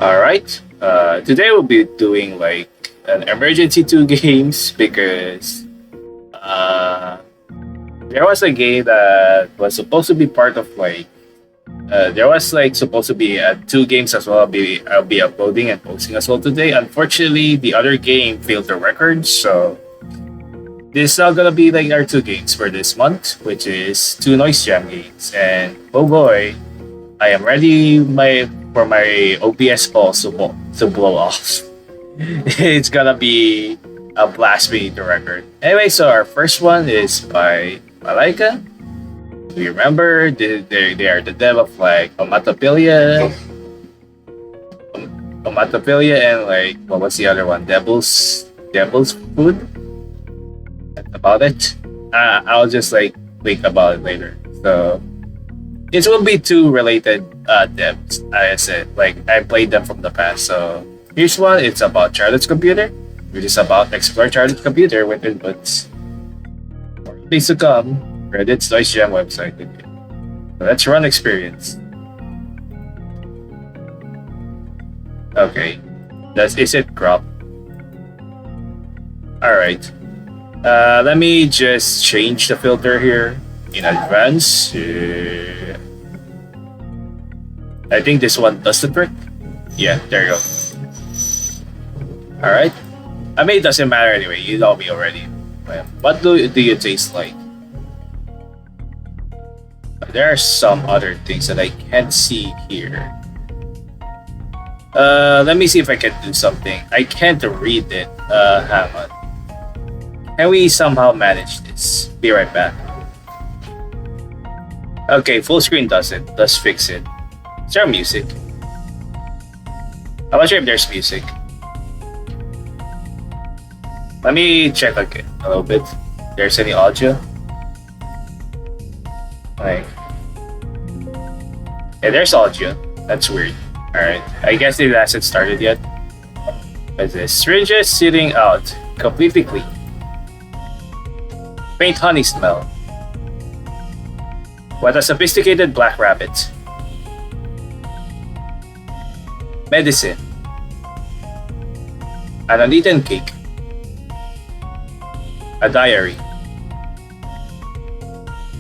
Alright, today we'll be doing like an emergency 2 games because uh, there was a game that was supposed to be part of there was like supposed to be 2 games as well. I'll be uploading and posting as well today. Unfortunately, the other game failed the record, so this is now gonna be like our 2 games for this month, which is 2 noise jam games. And oh boy, I am ready for my OPS pulse to blow off. It's gonna be a blast beneath the record. Anyway, so our first one is by Malaika. Do you remember? They are the dev of like Ommatophilia, and like what was the other one? Devil's Food. That's about it. I'll just like think about it later. So this will be 2 related devs. I said like I played them from the past. So here's one. It's about Charlotte's computer, which is about explore Charlotte's computer with inputs. Please to come. Reddit's Noise Jam website. Okay. So let's run experience. Okay. Is it crop? Alright. Let me just change the filter here in advance. I think this one does the trick. Yeah, there you go. Alright. I mean, it doesn't matter anyway. You know me already. What do you taste like? There are some other things that I can't see here. Let me see if I can do something. I can't read it. Hang on. Can we somehow manage this? Be right back. Okay, full screen does it. Does fix it. Is there music? I'm not sure if there's music. Let me check again a little bit. If there's any audio. Like, yeah, there's audio. That's weird. Alright, I guess it hasn't started yet. What's this? Syringes sitting out. Completely clean. Faint honey smell. What a sophisticated black rabbit. Medicine. An uneaten cake. A diary.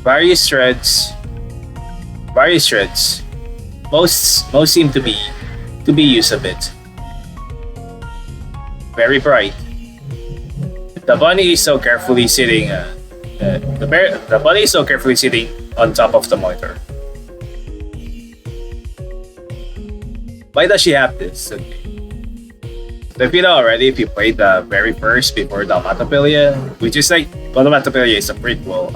Various threads. Most seem to be used a bit. Very bright. The bunny is so carefully sitting. The bunny is so carefully sitting on top of the monitor. Why does she have this? Okay. So if you know already, if you played the very first before the Ommatophilia, which is like Ommatophilia is a prequel.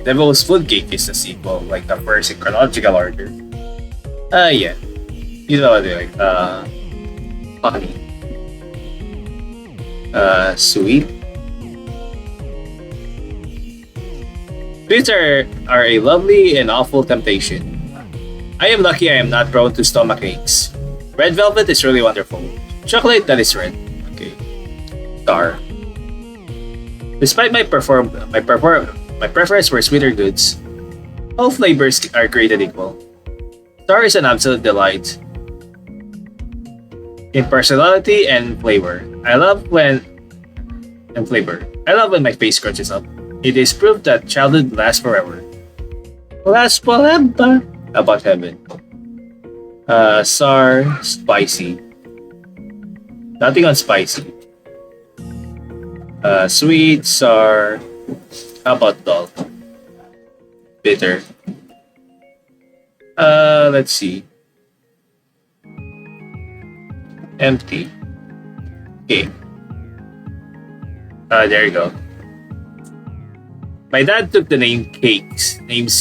Devil's Food Cake is the sequel, like the first in chronological order. Yeah. You know what they like. Honey. Sweet. Sweets are a lovely and awful temptation. I am lucky I am not prone to stomach aches. Red velvet is really wonderful. Chocolate that is red. Okay. Star. Despite my preference for sweeter goods, all flavors are created equal. Star is an absolute delight in personality and flavor. I love when my face crunches up. It is proof that childhood lasts forever. Lasts forever. About heaven. Sour, spicy. Nothing on spicy. Sweet, sour. How about dull? Bitter. Let's see. Empty. Okay. There you go. My dad took the names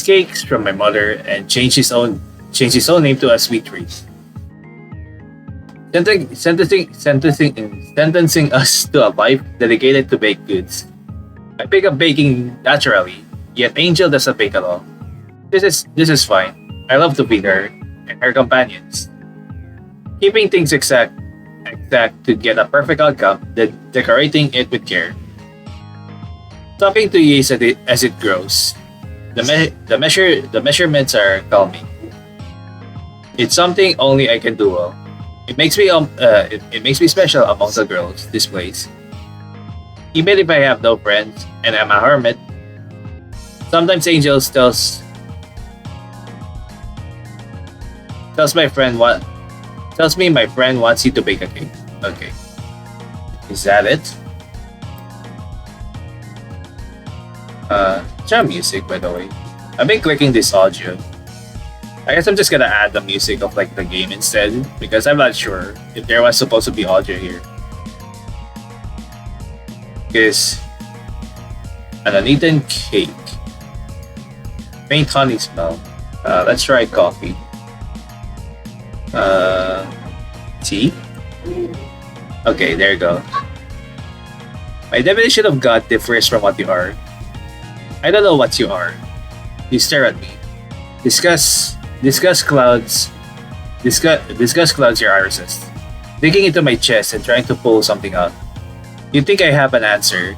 Cakes from my mother and changed his own name to a sweet treat. Sentencing us to a life dedicated to baked goods. I pick up baking naturally, yet Angel doesn't bake at all. This is fine. I love to feed her and her companions. Keeping things exact to get a perfect outcome, then decorating it with care. Talking to yeast as it grows. The measurements are calming. It's something only I can do well. it makes me special among the girls. This place, even if I have no friends and I'm a hermit, sometimes Angels tells my friend what tells me my friend wants you to bake a cake. Okay, is that it? Jam music, by the way. I've been clicking this audio. I guess I'm just gonna add the music of like the game instead because I'm not sure if there was supposed to be audio here. Because an uneaten cake, faint honey smell. Let's try coffee. Tea. Okay, there you go. My definition of God differs from what you are. I don't know what you are. You stare at me. Discuss clouds. Discuss clouds your irises. Digging into my chest and trying to pull something out. You think I have an answer.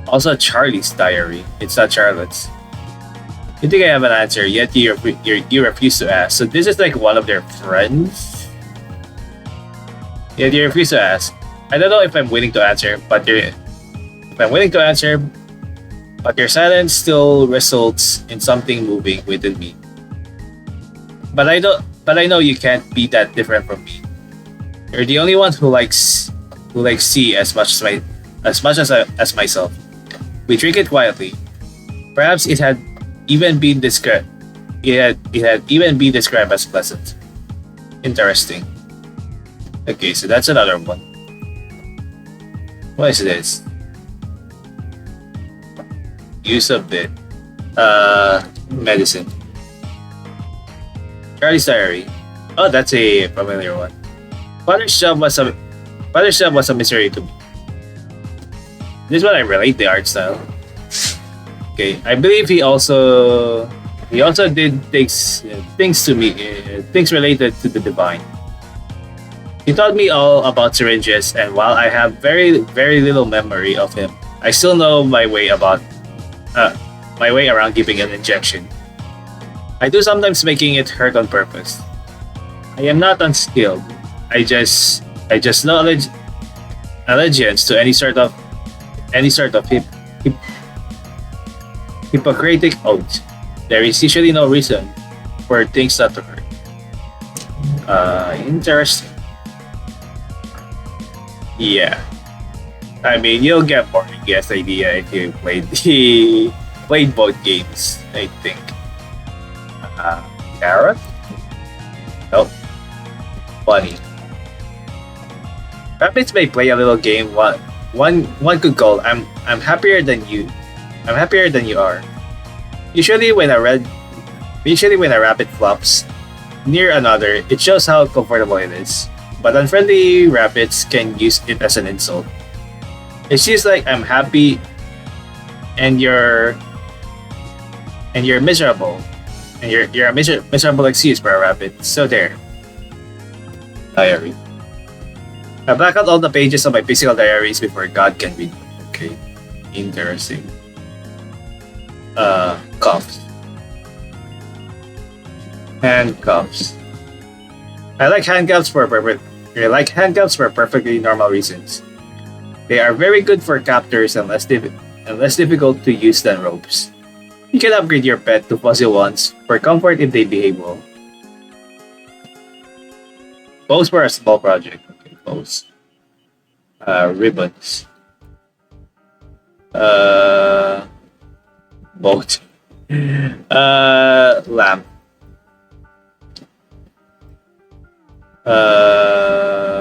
Also Charlie's diary. It's not Charlotte's. You think I have an answer, yet you refuse to ask. So this is like one of their friends? Yet you refuse to ask. I don't know if I'm willing to answer, but your silence still results in something moving within me. But I know you can't be that different from me. You're the only one who likes tea as much as myself. We drink it quietly. Perhaps it had even been described as pleasant. Interesting. Okay, so that's another one. What is this? Use a bit. Medicine. Charlie's diary. Oh, that's a familiar one. Father's job was a mystery to me. This one I relate the art style. Okay, I believe he also did things related to the divine. He taught me all about syringes, and while I have very little memory of him, I still know my way around giving an injection. I do sometimes making it hurt on purpose. I am not unskilled. I just know allegiance to any sort of Hippocratic oath. There is usually no reason for things not to hurt. Interesting. Yeah. I mean, you'll get more guess idea if you played both games, I think. Carrot? Nope. Bunny. Rabbits may play a little game. One could call I'm happier than you. I'm happier than you are. Usually when a rabbit flops near another, it shows how comfortable it is. But unfriendly rabbits can use it as an insult. It seems like I'm happy and you're miserable. And you're a miserable excuse for a rabbit. So there. Diary. I black out all the pages of my physical diaries before God can read them. Okay. Interesting. Cuffs. Handcuffs. I like handcuffs for perfectly normal reasons. They are very good for captors and less difficult to use than ropes. You can upgrade your pet to fuzzy ones for comfort if they behave well. Bows for a small project. Okay, bows. Ribbons. Boat. Lamp.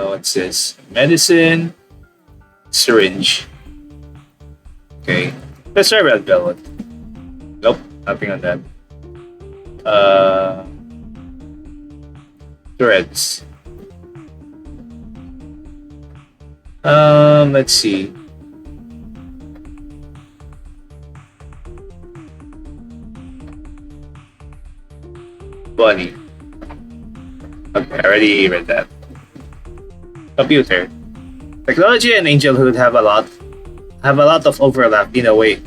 What's this? Medicine. Syringe. Okay. Let's try red velvet. Nope, nothing on that. Threads. Let's see. Bunny. Okay, I already read that. Computer. Technology and angelhood have a lot of overlap in a way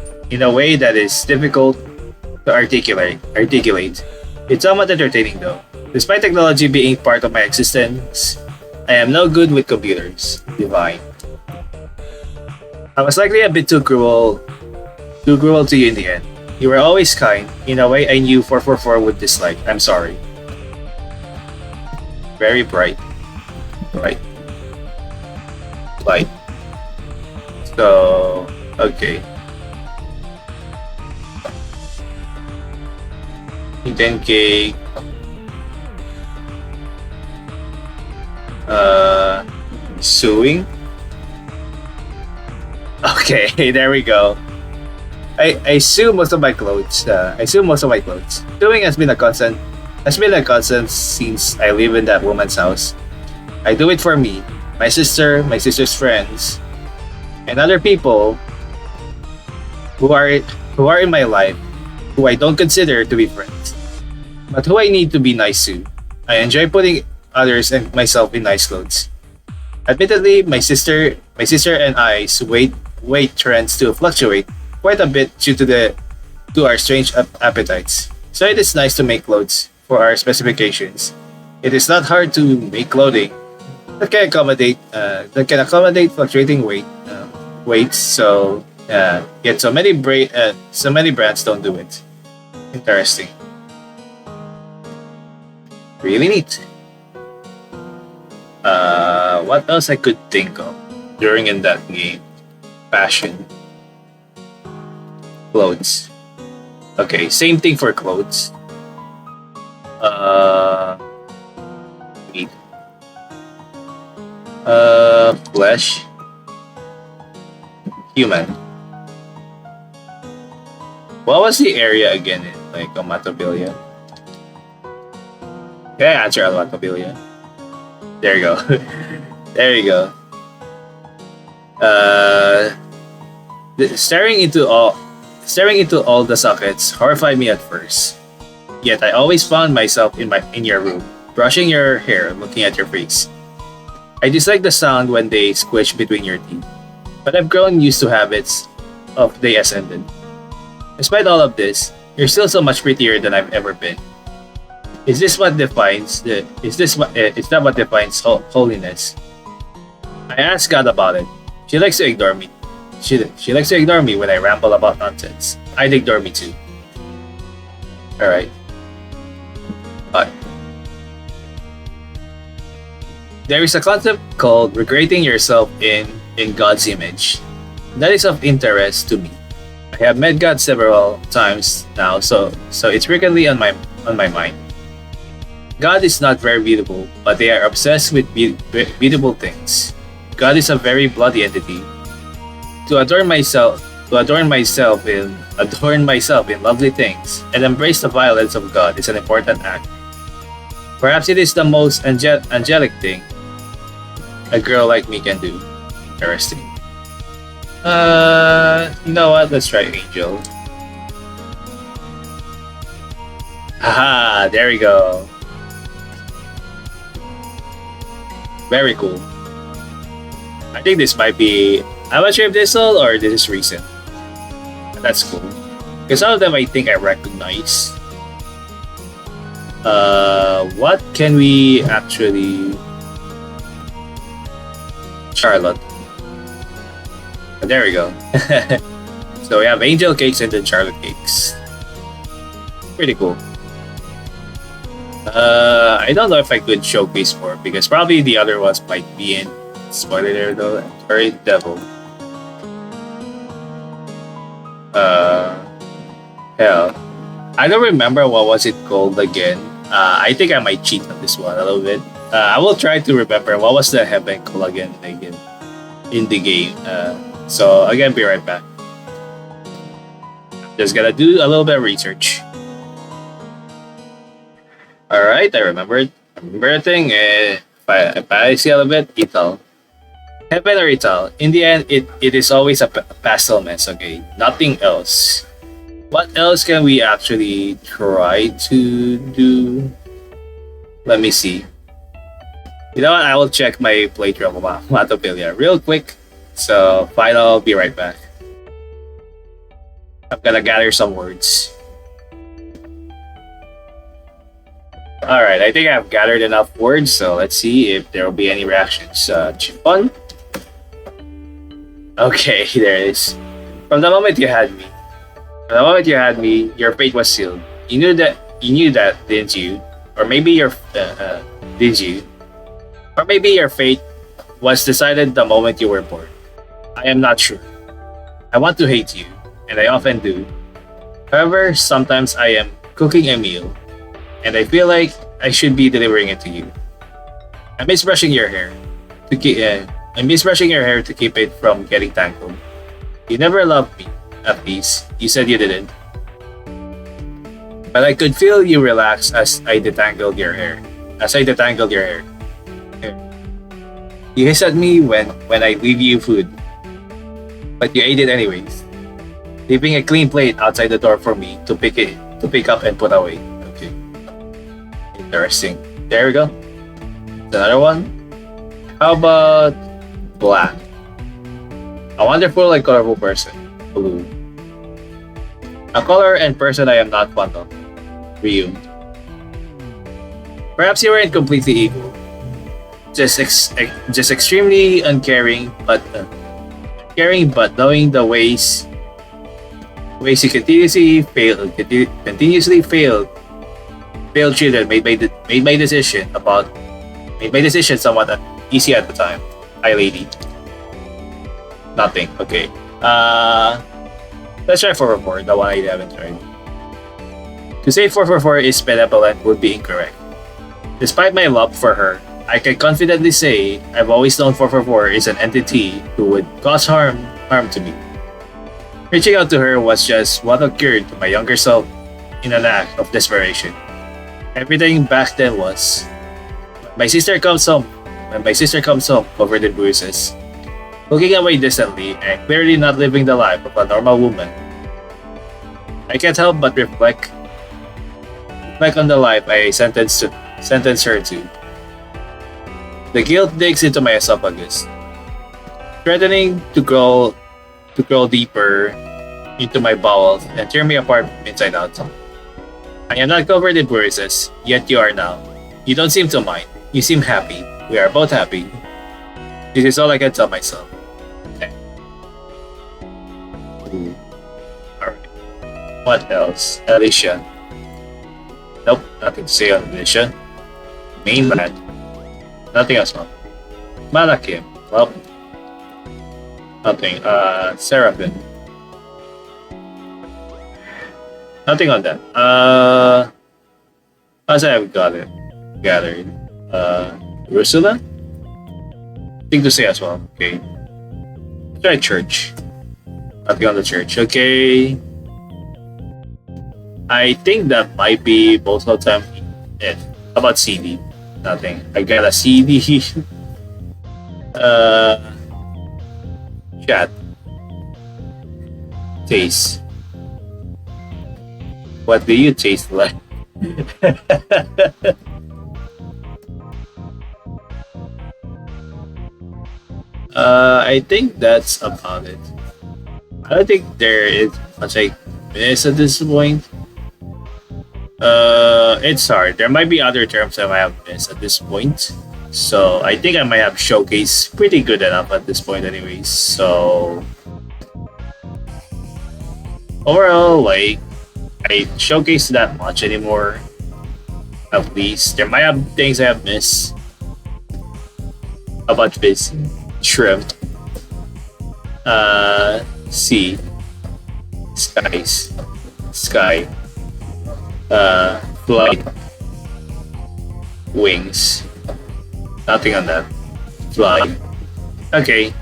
that is difficult to articulate. It's somewhat entertaining though. Despite technology being part of my existence, I am no good with computers. Divine. I was likely a bit too cruel to you in the end. You were always kind. In a way I knew 444 would dislike. I'm sorry. Very bright. Bright. Light. So, okay. Then cake. Sewing. Okay, there we go. I sew most of my clothes. I sew most of my clothes. Sewing has been a constant since I live in that woman's house. I do it for me, my sister, my sister's friends, and other people who are in my life who I don't consider to be friends, but who I need to be nice to. I enjoy putting others and myself in nice clothes. Admittedly, my sister and I's weight trends to fluctuate quite a bit due to our strange appetites. So it is nice to make clothes for our specifications. It is not hard to make clothing that can accommodate fluctuating weights. So yet so many brands don't do it. Interesting. Really neat. What else I could think of during in that game? Fashion, clothes. Okay, same thing for clothes. Meat. Flesh. Human. What was the area again in like Ommatophilia? Can I answer Ommatophilia? There you go. There you go. Staring into all the sockets horrified me at first. Yet I always found myself in your room, brushing your hair, looking at your face. I dislike the sound when they squish between your teeth, but I've grown used to habits of the ascendant. Despite all of this, you're still so much prettier than I've ever been. Is this what defines the? Is that what defines holiness? I asked God about it. She likes to ignore me. She likes to ignore me when I ramble about nonsense. I'd ignore me too. All right. But there is a concept called recreating yourself in God's image. That is of interest to me. I have met God several times now, so it's frequently on my mind. God is not very beautiful, but they are obsessed with beautiful things. God is a very bloody entity. To adorn myself in lovely things and embrace the violence of God is an important act. Perhaps it is the most angelic thing a girl like me can do. Interesting. You know what? Let's try Angel. Haha, there we go. Very cool. I think this might be. I'm not sure if this is old or this is recent. That's cool. Because some of them I think I recognize. What can we actually. Charlotte. There we go. So we have angel cakes and then Charlotte cakes. Pretty cool. I don't know if I could showcase more because probably the other ones might be in spoiler there though. Very devil. Hell. I don't remember what was it called again. I think I might cheat on this one a little bit. I will try to remember what was the heaven called again in the game. So again, be right back. Just gotta do a little bit of research. Alright, I remembered. I remember the thing. If I see a little bit, Ital. Heaven or Ital. In the end, it is always a pastel mess, okay? Nothing else. What else can we actually try to do? Let me see. You know what? I will check my playthrough of Ommatophilia real quick. So, fine, I'll be right back. I'm gonna gather some words. All right, I think I've gathered enough words, so let's see if there will be any reactions. Chipon? Okay, there is. From the moment you had me, from the moment you had me, your fate was sealed. You knew that, didn't you? Or maybe did you? Or maybe your fate was decided the moment you were born. I am not sure. I want to hate you, and I often do. However, sometimes I am cooking a meal, and I feel like I should be delivering it to you. I miss brushing your hair to keep. I miss brushing your hair to keep it from getting tangled. You never loved me. At least you said you didn't. But I could feel you relax as I detangled your hair. As I detangled your hair. You hiss at me when I leave you food, but you ate it anyways, leaving a clean plate outside the door for me to pick up and put away. Okay, interesting. There we go. Another one. How about black? A wonderful and colorful person. Blue. A color and person I am not fond of. Ryu. Perhaps you weren't completely evil. Just extremely uncaring, but knowing the ways you continuously failed children made my decision somewhat easy at the time. Hi, lady. Nothing. Okay. Let's try 444, the one I haven't tried. To say 444 is benevolent would be incorrect. Despite my love for her, I can confidently say I've always known 444 is an entity who would cause harm to me. Reaching out to her was just what occurred to my younger self in an act of desperation. Everything back then was my sister comes home covered in bruises, looking away distantly and clearly not living the life of a normal woman. I can't help but reflect on the life I sentenced her to. The guilt digs into my esophagus, threatening to crawl deeper into my bowels and tear me apart from inside out. I am not covered in bruises, yet you are now. You don't seem to mind. You seem happy. We are both happy. This is all I can tell myself. Alright. What else? Alicia. Nope, nothing to say on Alicia. Mainland. Nothing else, ma'am. Malakim. Well, nothing. Seraphim. Nothing on that. As I have gathered. Ursula? Thing to say as well. Okay. Try church. Nothing on the church. Okay. I think that might be most of the time it. How about CD? Nothing. I got a CD. Chat. Taste. What do you taste like? I think that's about it. I don't think there is much I miss at this point. It's hard. There might be other terms I might have missed at this point. So I think I might have showcased pretty good enough at this point anyways. So overall, like, I showcased that much anymore. At least there might have things I have missed. About this shrimp. Sea. Skies. Sky. Flight. Wings. Nothing on that. Fly. Okay.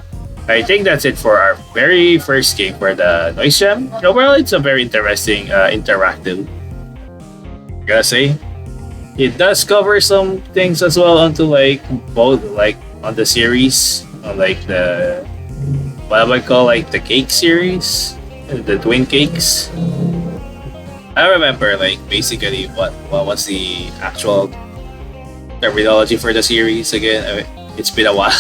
I think that's it for our very first game for the Noise Jam. Overall, it's a very interesting, interactive. I gotta say, it does cover some things as well onto like both like on the series, on like the what do I call like the cake series, the twin cakes. I remember like basically what was the actual terminology for the series again. I mean, it's been a while.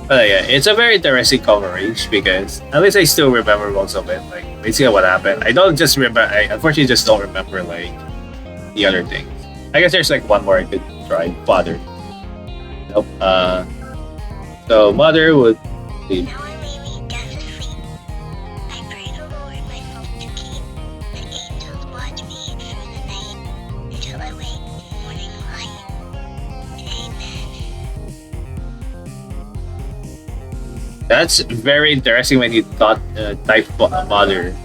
But yeah, it's a very interesting coverage because at least I still remember most of it. Like basically what happened. I don't just remember. I unfortunately just don't remember like the other things. I guess there's like one more I could try. Father. Nope. So mother would be. Now I'm really down asleep. I pray the Lord my hope to keep. The angels watch me through the night until I wake in morning light. Amen. That's very interesting when you thought type mother.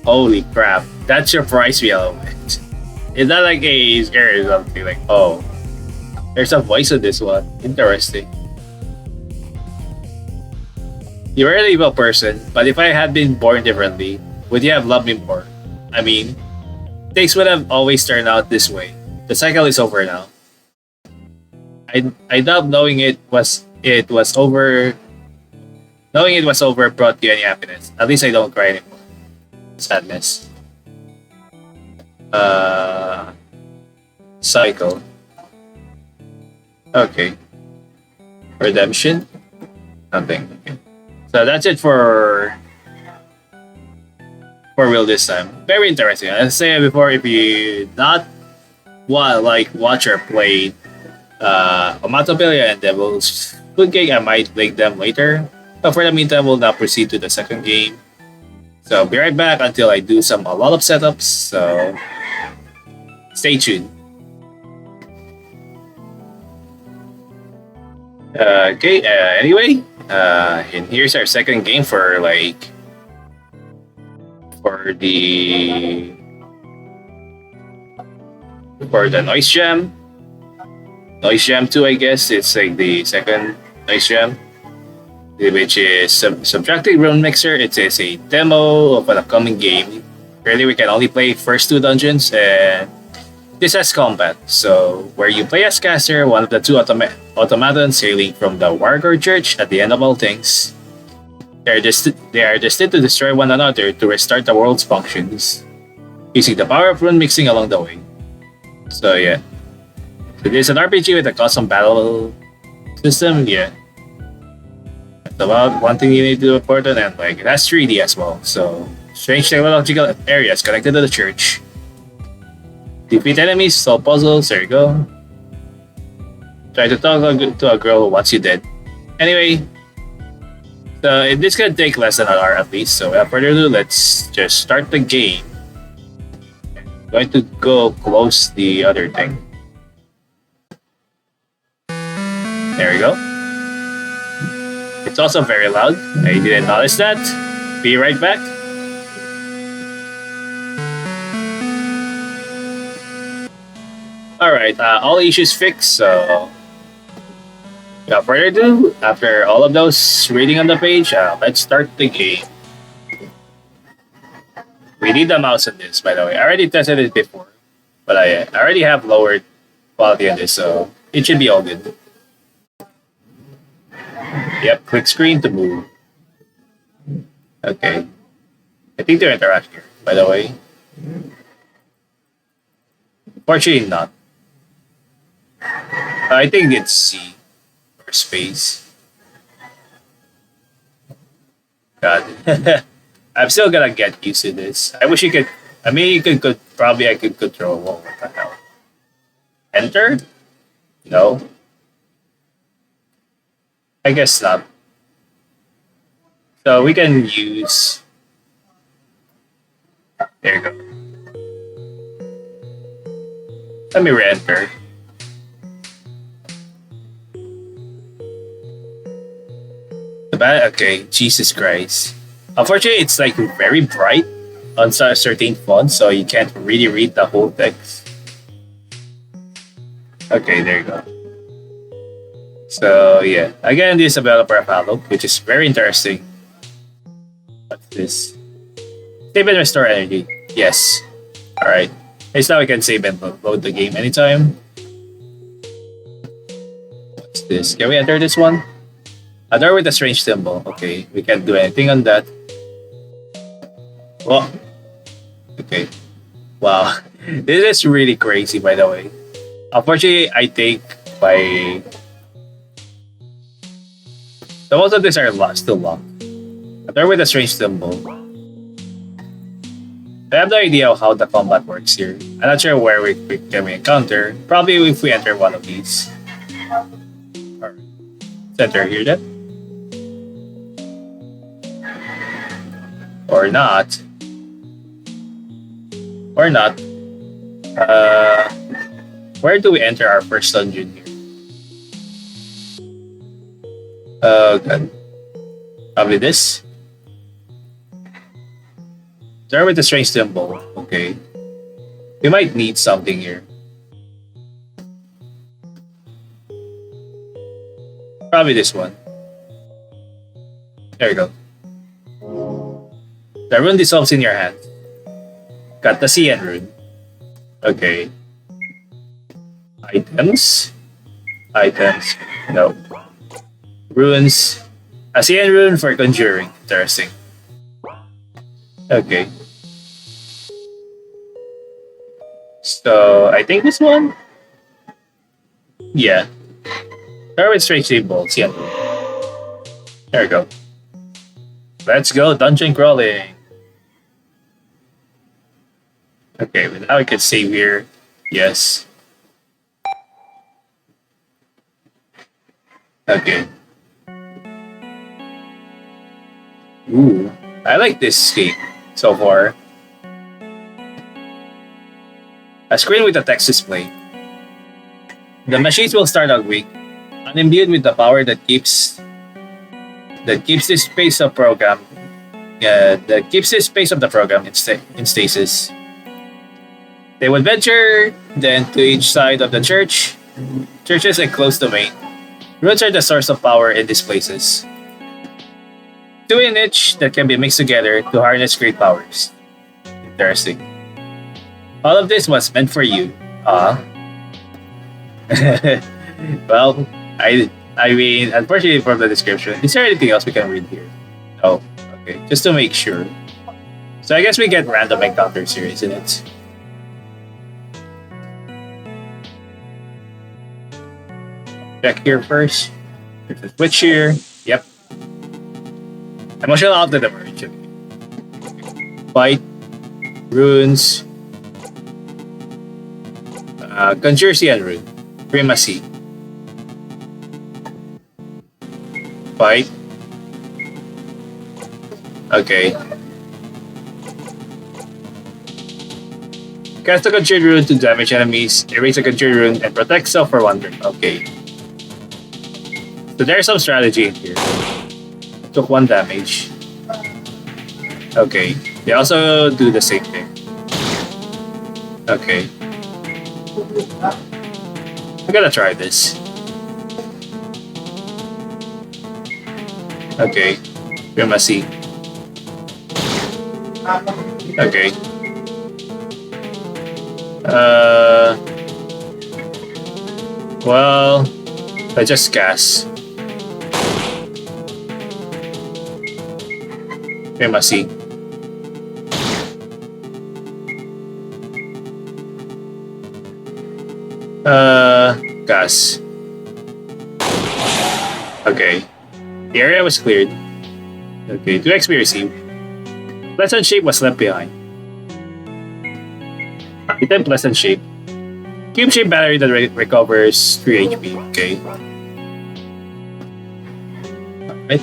Holy crap! That surprised me a little bit. Is that like a scary or something? Like, oh, there's a voice of this one. Interesting. You're an evil person, but if I had been born differently, would you have loved me more? I mean, things would have always turned out this way. The cycle is over now. I doubt knowing it was over brought you any happiness. At least I don't cry anymore. Sadness. Uh cycle. Okay. Redemption? Nothing. Okay. So that's it for real this time. Very interesting. As I said before, if you not watch or play Ommatophilia and Devil's Food Cake, I might link them later. But for the meantime, we'll now proceed to the second game. So be right back until I do a lot of setups. So stay tuned. Okay. Anyway, and here's our second game for the noise jam. Noise Jam 2, I guess. It's like the second Noise Jam, which is Subtractive Runemixer. It is a demo of an upcoming game. Currently, we can only play first two dungeons, and this has combat. So, where you play as caster, one of the two automatons sailing from the Wargore Church at the end of all things. They are destined to destroy one another to restart the world's functions, using the power of rune mixing along the way. So, yeah. It is an RPG with a custom battle system, yeah. It's about one thing you need to do important, and like that's 3D as well. So strange technological areas connected to the church. Defeat enemies, solve puzzles, there you go. Try to talk to a girl who wants you dead. Anyway, so this can take less than an hour at least, so without further ado, let's just start the game. I'm going to go close the other thing. There we go. It's also very loud. I didn't notice that. Be right back. Alright, all issues fixed, so without further ado, after all of those reading on the page, let's start the game. We need the mouse on this, by the way. I already tested it before, but I already have lowered quality on this, so it should be all good. Yep, click screen to move. Okay. I think they're interacting here, by the way. Fortunately not. I think it's C or space. God. I'm still gonna get used to this. I wish you could. I mean, you could probably I could control. Whoa, what the hell? Enter? No. I guess not. So we can use. There you go. Let me re-enter. Okay, Jesus Christ. Unfortunately, it's like very bright on certain fonts, so you can't really read the whole text. Okay, there you go. So yeah, again, this is a developer of Halo, which is very interesting. What's this? Save and restore energy. Yes. All right. It's now we can save and load the game anytime. What's this? Can we enter this one? A door with a strange symbol. Okay, we can't do anything on that. Well, okay. Wow, this is really crazy, by the way. Unfortunately, I think by so most of these are still locked. A door with a strange symbol. I have no idea how the combat works here. I'm not sure where we can encounter. Probably if we enter one of these. Alright. Let's enter here then. Or not. Or not. Uh, where do we enter our first dungeon here? God. Probably this. Start with the strange symbol. Okay. We might need something here. Probably this one. There we go. The rune dissolves in your hand. Got the CN rune. Okay. Items. Items. No. Runes. A CN rune for conjuring. Interesting. Okay. So, I think this one? Yeah. Start with strange symbols. CN rune. There we go. Let's go dungeon crawling. Okay, but now I can save here. Yes. Okay. Ooh, I like this game so far. A screen with a text display. The machines will start out weak, unimbued with the power that keeps this space of program. That keeps this space of the program in stasis. They would venture then to each side of the church. Churches enclosed domain. Roots are the source of power in these places. Two in each that can be mixed together to harness great powers. Interesting. All of this was meant for you. Ah. Well, I mean, unfortunately from the description, is there anything else we can read here? Oh, okay. Just to make sure. So I guess we get random encounters here, isn't it? Check here first. There's a switch here. Yep. Emotional outlet emerge. Fight. Runes. Conjure CN rune. Primacy. Fight. Okay. Cast a conjured rune to damage enemies, erase a conjured rune, and protect self for 1 turn. Okay. So there's some strategy in here. Took 1 damage. Okay. They also do the same thing. Okay. I gotta try this. Okay. Primacy. Okay. Well, I just cast. Primacy. Gas. Okay. The area was cleared. Okay, 2 XP received. Pleasant shape was left behind. Item pleasant shape. Cube shape battery that recovers 3 HP. Okay. Alright.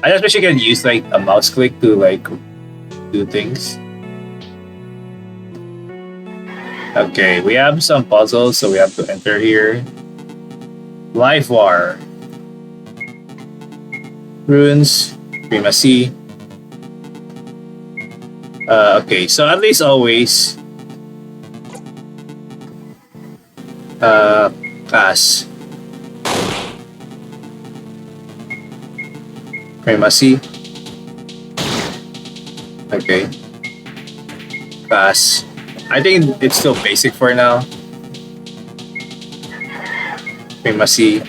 I just wish you can use like a mouse click to like do things. Okay, we have some puzzles, so we have to enter here. Life War. Runes. Primacy. Okay, so at least always pass. Primacy. Okay. Pass. I think it's still basic for now. Primacy.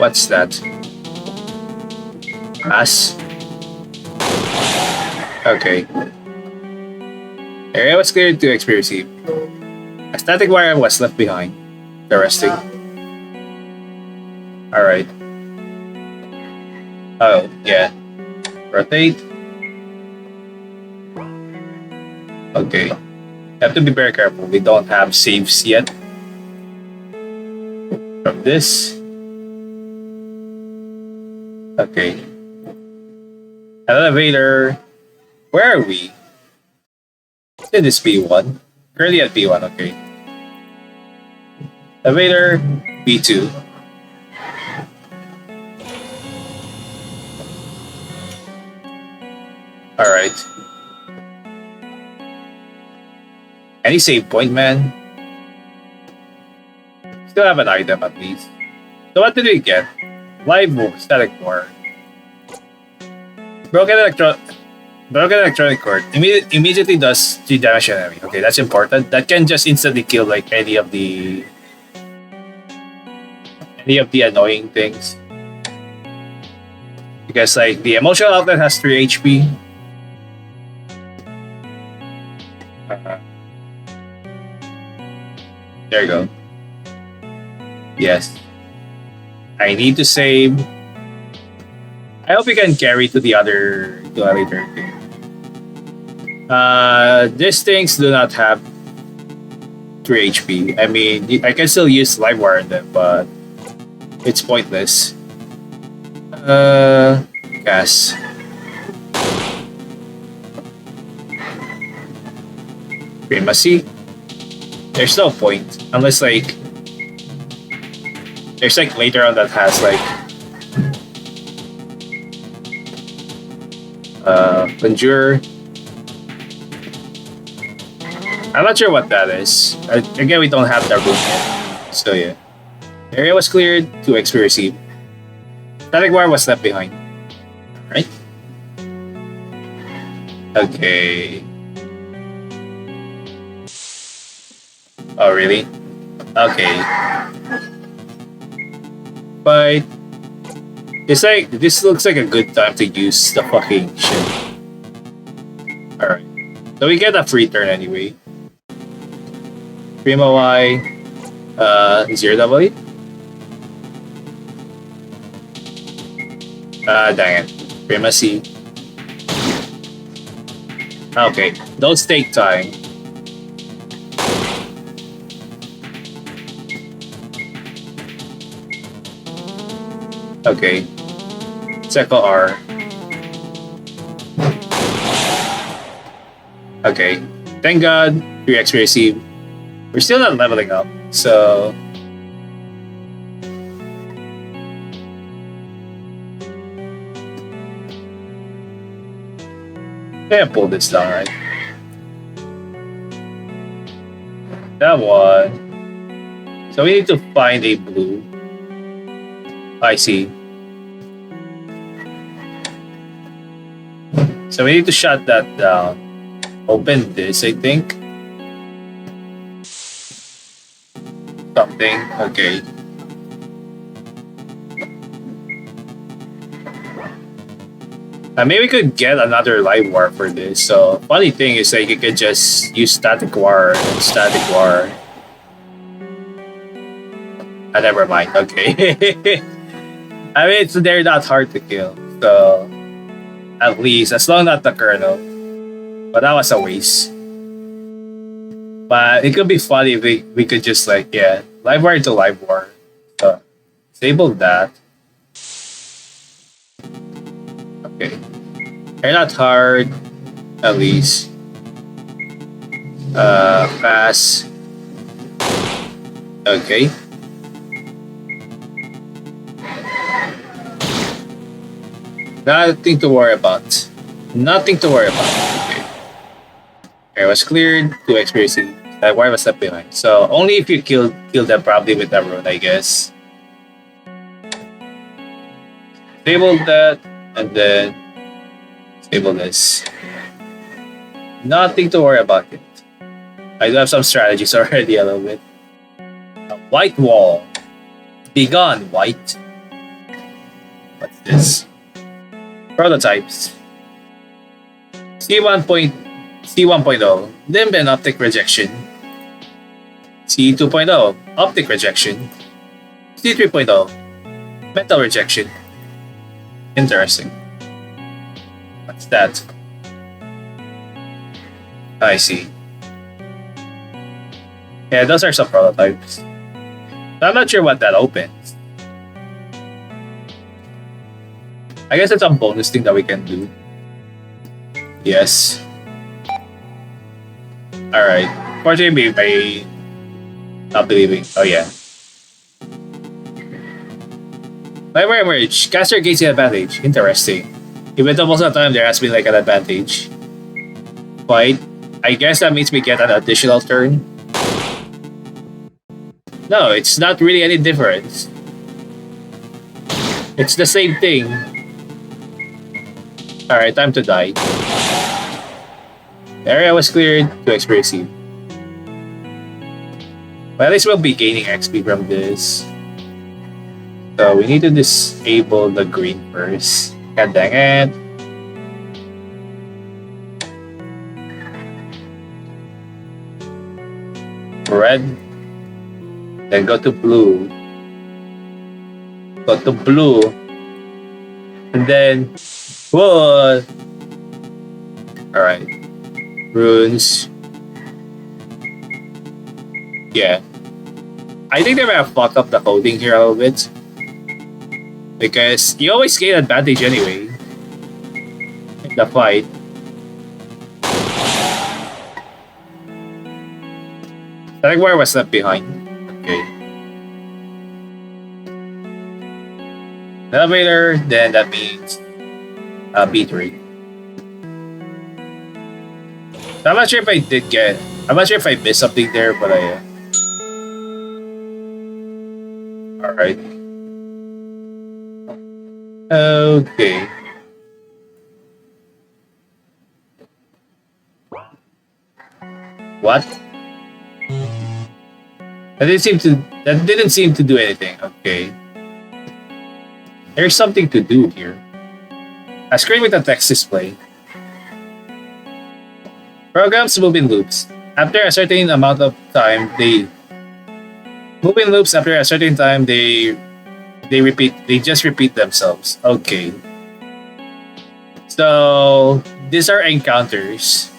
What's that? Pass. Okay. Area was cleared to XP received. A static wire was left behind. Interesting. Alright. Oh, yeah. Rotate. Okay. Have to be very careful. We don't have saves yet. From this. Okay. Elevator. Where are we? Should this P1? Currently at P1, okay. Elevator, P2. Alright. Any save point, man? Still have an item at least. So what did we get? Live move, static war. Broken electronic cord. Immediately does 3 damage to enemy. Okay, that's important. That can just instantly kill like any of the annoying things. Because like the emotional outlet has 3 HP. There you go. Yes. I need to save. I hope you can carry to the other thing. These things do not have 3 HP. I mean, I can still use live wire on them, but it's pointless. Gas. Primacy. There's no point unless like there's like later on that has like Conjure. I'm not sure what that is. Again, we don't have that room yet. So yeah. Area was cleared, 2 XP received. Static wire was left behind. Right? Okay. Oh really? Okay. But it's like this looks like a good time to use the fucking shit. Alright. So we get a free turn anyway. Prima Y 0W. Dang it. Prima C. Okay. Those take time. Okay. Second R. Okay. Thank God. 3 XP received. We're still not leveling up, so. Can't pull this down, right? That one. So we need to find a blue. I see. So we need to shut that down. Open this, I think. Something. Okay. Maybe we could get another live wire for this. So funny thing is like you could just use static wire and static wire. Never mind. Okay. I mean, they're not hard to kill. So at least as long as not the kernel. But that was a waste. But it could be funny if we could just like live wire to live wire. So disable that. Okay. They're not hard, at least. Pass. Okay. Nothing to worry about. Nothing to worry about. Okay. Air was cleared. 2 XP. That wire was left behind. So only if you kill them probably with that rune, I guess. Disable that, and then disable this. Nothing to worry about it. I do have some strategies already a little bit. A white wall. Be gone, white. What's this? Prototypes. C1.0 limb and optic rejection. C2.0 optic rejection. C3.0 metal rejection. Interesting. What's that? I see. Yeah, those are some prototypes. I'm not sure what that opens. I guess it's a bonus thing that we can do. Yes. Alright. Fortunately, by not believing. Oh, yeah. Library merge. Caster gains the advantage. Interesting. Even though most of the time there has been like an advantage. But I guess that means we get an additional turn. No, it's not really any difference. It's the same thing. Alright, time to die. The area was cleared to XP received. But at least we'll be gaining XP from this. So we need to disable the green first. God dang it. Red. Then go to blue. Go to blue. And then wood. Alright. Runes. Yeah. I think they might have fucked up the coding here a little bit. Because you always gain advantage anyway. In the fight. I think where was left behind. Okay. Elevator, then that means B3. I'm not sure if I did get. I'm not sure if I missed something there, but I. Alright. Okay. What? That didn't seem to do anything. Okay. There's something to do here. A screen with a text display. Programs move in loops. After a certain amount of time, they move in loops. After a certain time, they repeat. They just repeat themselves. Okay. So these are encounters.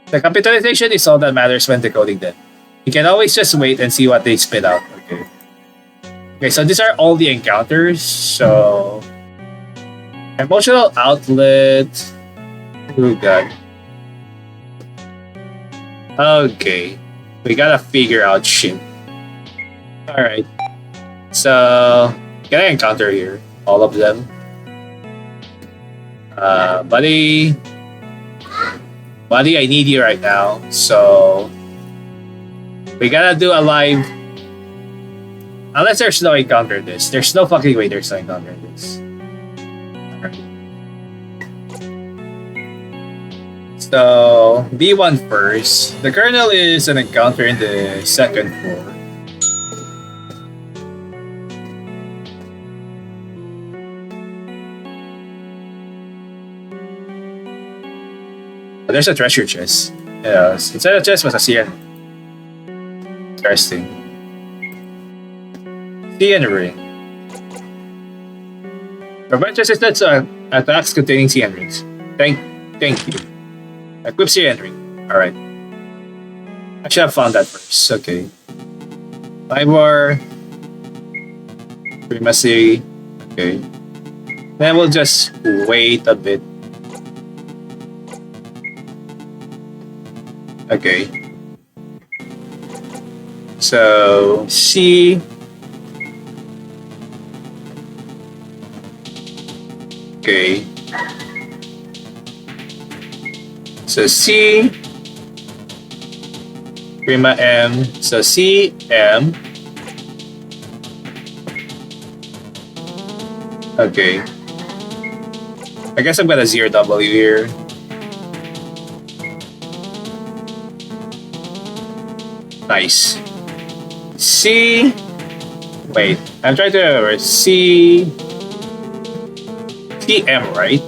The capitalization is all that matters when decoding them. You can always just wait and see what they spit out. Okay. Okay, so these are all the encounters. So emotional outlet. Oh god. Okay. We gotta figure out shit. Alright. So can I encounter here? All of them. Buddy. Buddy, I need you right now. So we gotta do a live. Unless there's no encounter this. There's no fucking way there's no encounter this. So B1 first. The kernel is an encounter in the second floor. There's a treasure chest. Yeah, inside the chest was a CN. Interesting. CN ring. Prevent resistance to attacks containing CN rings. Thank you. Equip CN ring. Alright. I should have found that first. Okay. Libor. Primacy. Okay. Then we'll just wait a bit. Okay. So C. Okay. So C. Prima M. So C M. Okay. I guess I'm gonna 0W here. Nice. C. Wait, I'm trying to C. CM, right?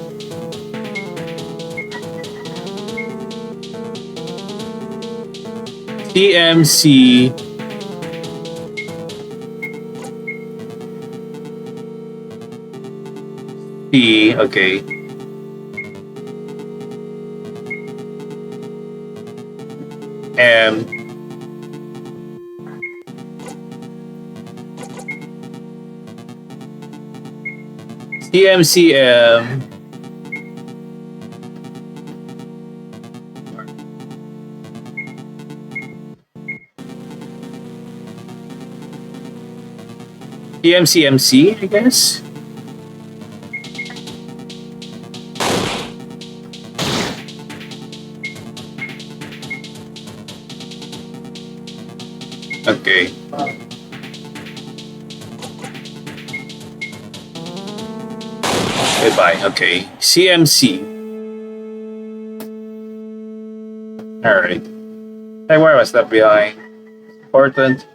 CMC. C. Okay. CMCM. CMCMC, I guess. Okay. Goodbye. Okay. CMC. Alright. Hey, where was that behind? Important.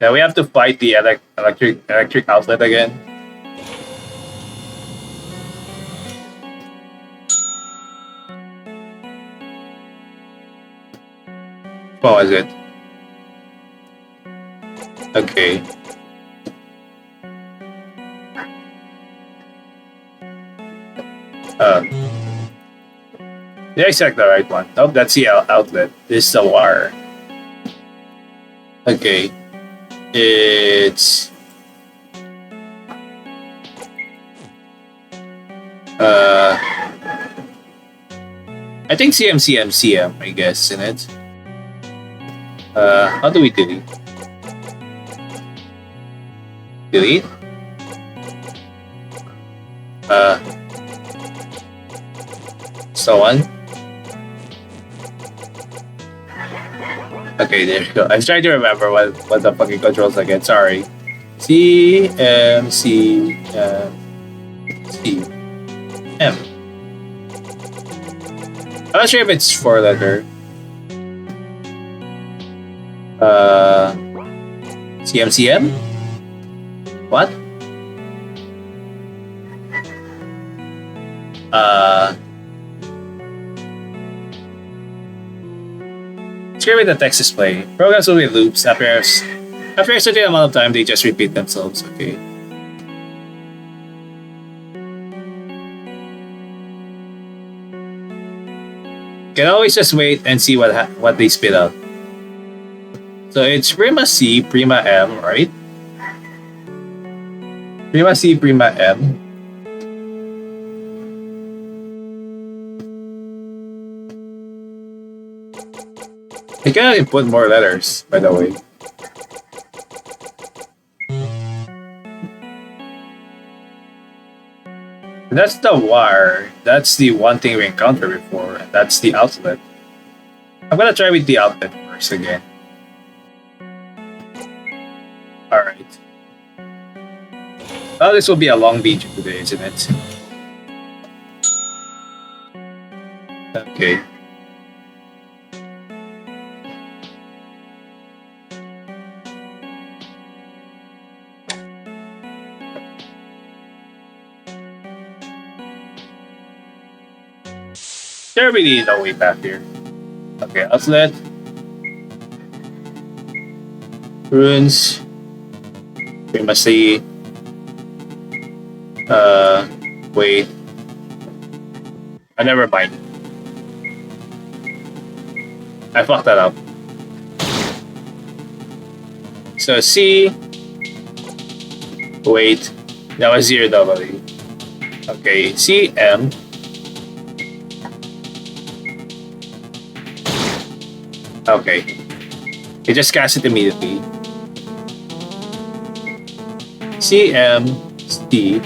Yeah, we have to fight the electric outlet again. What was it? Okay. Uh, did I select the right one? Nope, that's the outlet. This is the wire. Okay. It's uh I think CM, I guess, in it. How do we delete? Delete? So on. Okay, there you go. I'm trying to remember what the fucking controls again. Sorry. C M. I'm not sure if it's 4-letter. CMCM? What? Screw with the text display. Programs will be loops after a certain amount of time they just repeat themselves. Okay. Can always just wait and see what they spit out. So it's Prima C, Prima M, right? Prima C, Prima M. I can input more letters, by the way. That's the wire. That's the one thing we encountered before. That's the outlet. I'm gonna try with the outlet first again. Alright. Well, this will be a long video today, isn't it? Okay. There really no way back here. Okay, outlet. Runes. We must see. Wait. Never mind. I fucked that up. So C. Wait. That was 0W. Okay, CM. Okay. You just cast it immediately. CMC.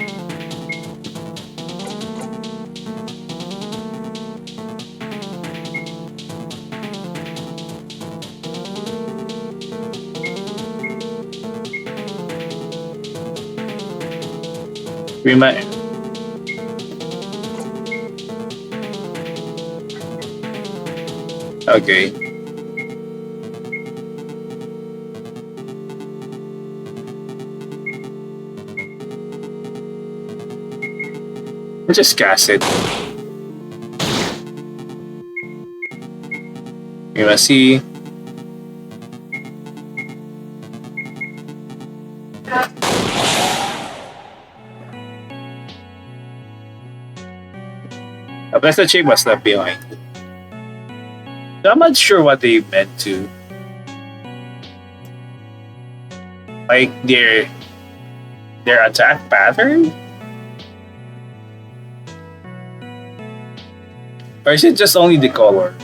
Prima M. Okay. We'll just cast it. Prima C. That's the chick was left behind. I'm not sure what they meant to. Like their attack pattern? Or is it just only the color?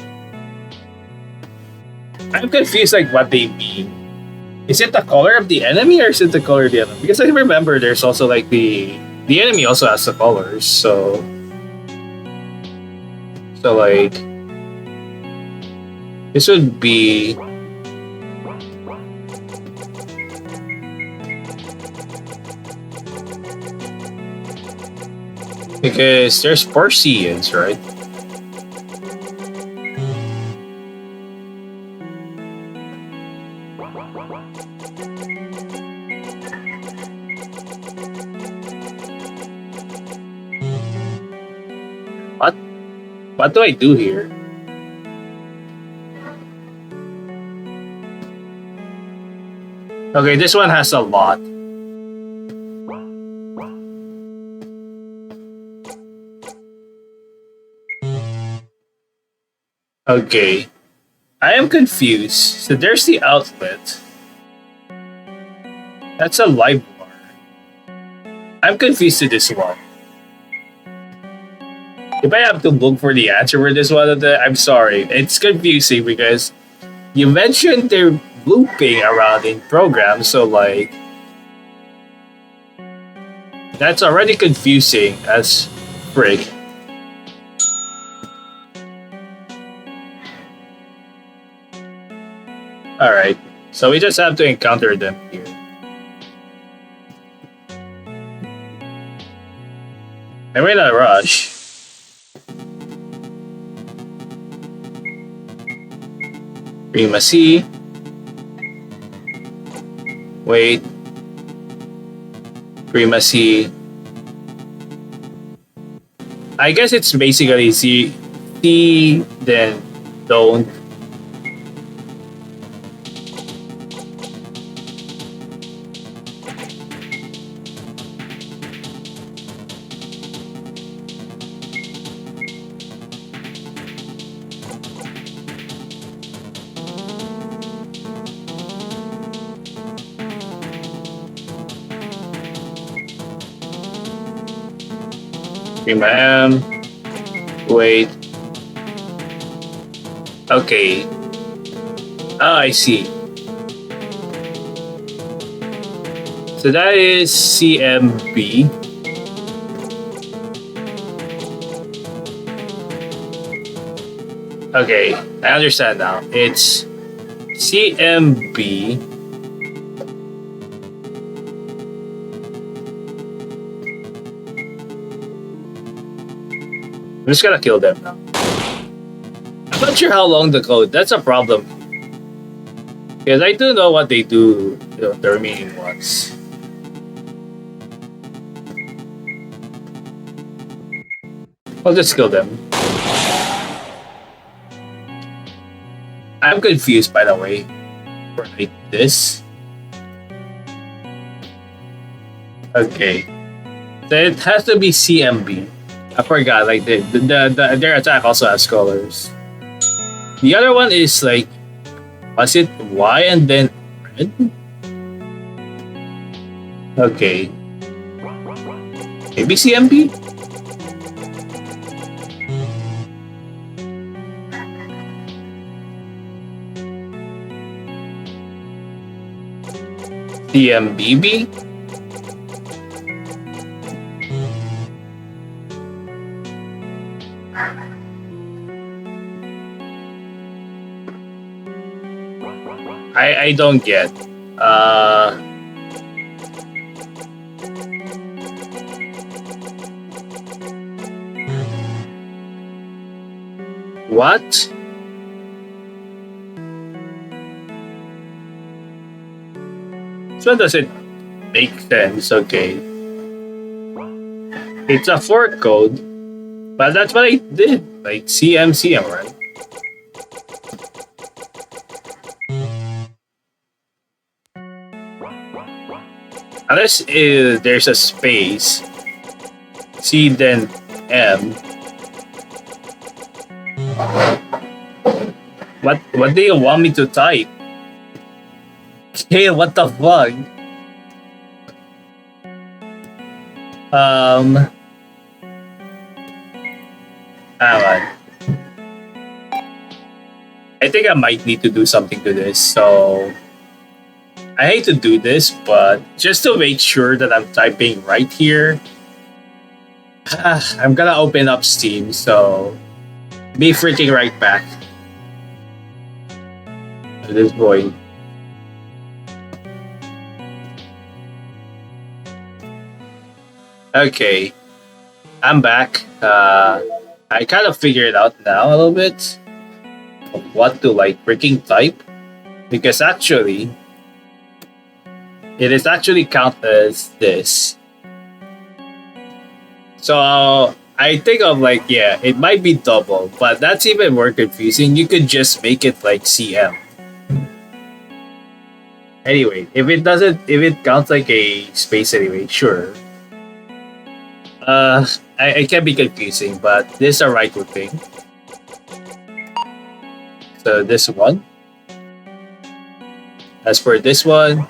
I'm confused like what they mean. Is it the color of the enemy or is it the color of the enemy? Because I remember there's also like the enemy also has the colors, so like this would be because there's Perseans, right? What? What do I do here? Okay, this one has a lot. Okay, I am confused. So there's the outlet. That's a live bar. I'm confused to this one. If I have to look for the answer for this one, I'm sorry. It's confusing because you mentioned they're looping around in programs, so like that's already confusing as frig. Alright, so we just have to encounter them here. And we're in a rush. Primacy. Wait. Primacy. I guess it's basically C, then don't. Prima M. Wait. Okay. Ah, I see. So that is CMB. Okay, I understand now. It's CMB. I'm just gonna kill them now. I'm not sure how long the code. That's a problem. Because I do know what they do, the remaining ones. I'll just kill them. I'm confused, by the way. For like this. Okay. So it has to be CMB. I forgot, like their attack also has colors. The other one is like, was it Y and then red? Okay. Maybe CMB? CMBB? I don't get. What? So doesn't make sense. Okay, it's a fork code, but that's what I did. Like CM, right? Unless there's a space, C then M. What do you want me to type? Okay, what the fuck? Um, hang on. I think I might need to do something to this. So I hate to do this, but just to make sure that I'm typing right here, I'm gonna open up Steam. So be freaking right back at this point. Okay, I'm back. I kind of figured out now a little bit of what to like freaking type because actually it is actually count as this. So I think of like yeah, it might be double, but that's even more confusing. You could just make it like CM. Anyway, if it counts like a space anyway, sure. It can be confusing, but this is a right thing. So this one. As for this one,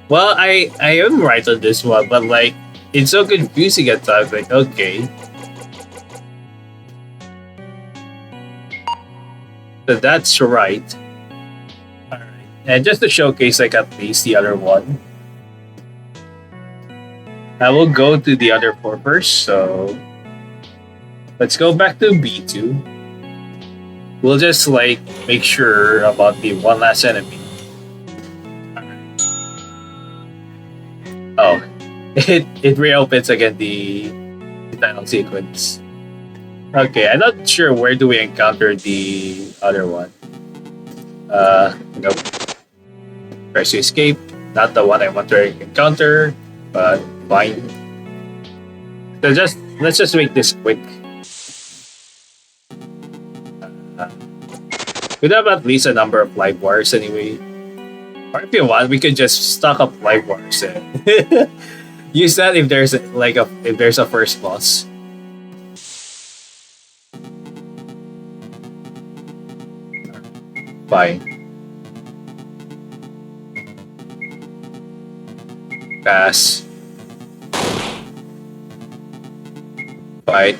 well, I am right on this one, but like it's so confusing at times. Like okay, so that's right. All right, and just to showcase like at least the other one, I will go to the other four first. So let's go back to B2. We'll just like make sure about the one last enemy. Oh, it reopens again the title sequence. Okay, I'm not sure where do we encounter the other one. Nope. Press to escape. Not the one I want to encounter, but fine. So just let's just make this quick. Uh, we'd have at least a number of live wires anyway. Or if you want, we could just stock up live wires and use that if there's if there's a first boss. Fine. Pass. Fine.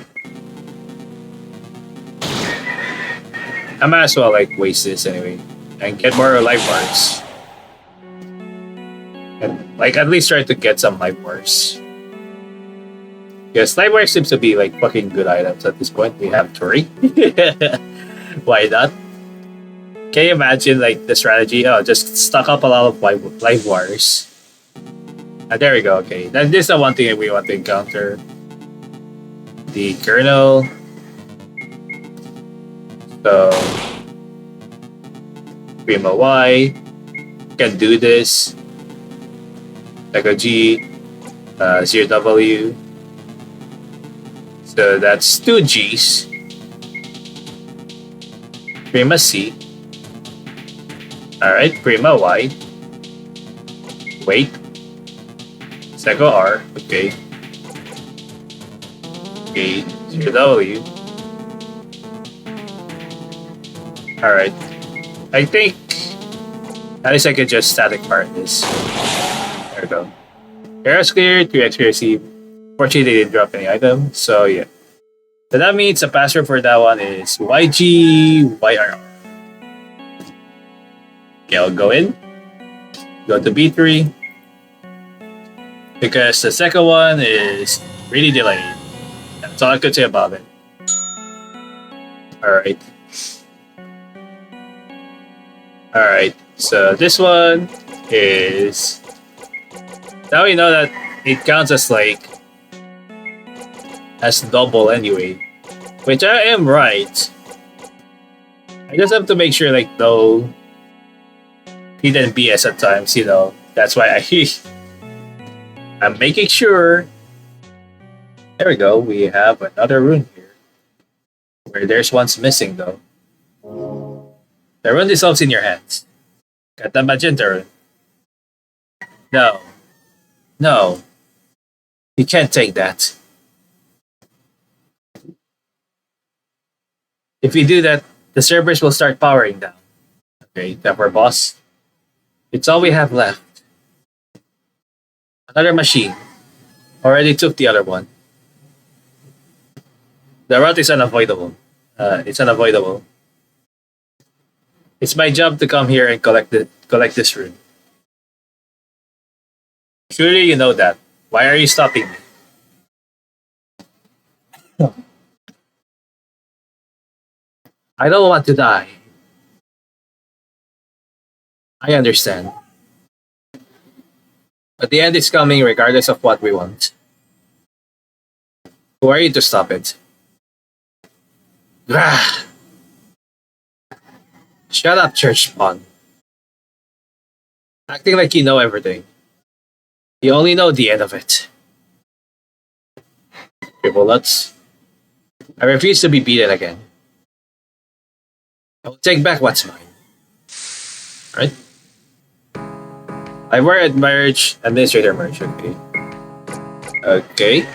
I might as well like waste this anyway and get more life bars. And like at least try to get some life bars. Because life bars seems to be like fucking good items at this point. We have three. Why not? Can you imagine like the strategy? Oh, just stock up a lot of life bars. There we go. Okay, then this is the one thing that we want to encounter. The kernel. So Prima Y can do this. Echo G, 0W. So that's 2 Gs. Prima C. Alright, Prima Y. Wait. Seco R. Okay. Okay, 0W. Alright. I think at least I could just static part this. There we go. Errors cleared, 3x received. Fortunately, they didn't drop any item, so yeah. So that means the password for that one is YGYR. Okay, I'll go in. Go to B3. Because the second one is really delayed. That's all I could say about it. Alright. Alright, so this one is... Now we know that it counts as like... as double anyway. Which I am right. I just have to make sure like no... hidden BS at times, you know. That's why I'm making sure... There we go, we have another rune here. Where there's one's missing though. The rune dissolves in your hands. Got the magenta rune. No. No. You can't take that. If you do that, the servers will start powering down. Okay, that for boss. It's all we have left. Another machine. Already took the other one. The route is unavoidable. It's unavoidable. It's my job to come here and collect this rune. Surely you know that. Why are you stopping me? I don't want to die. I understand. But the end is coming regardless of what we want. Who are you to stop it? Grah! Shut up, church spawn. Acting like you know everything. You only know the end of it. Triple nuts. I refuse to be beaten again. I will take back what's mine. Right? I wear at marriage, administrator merge. Okay. Okay.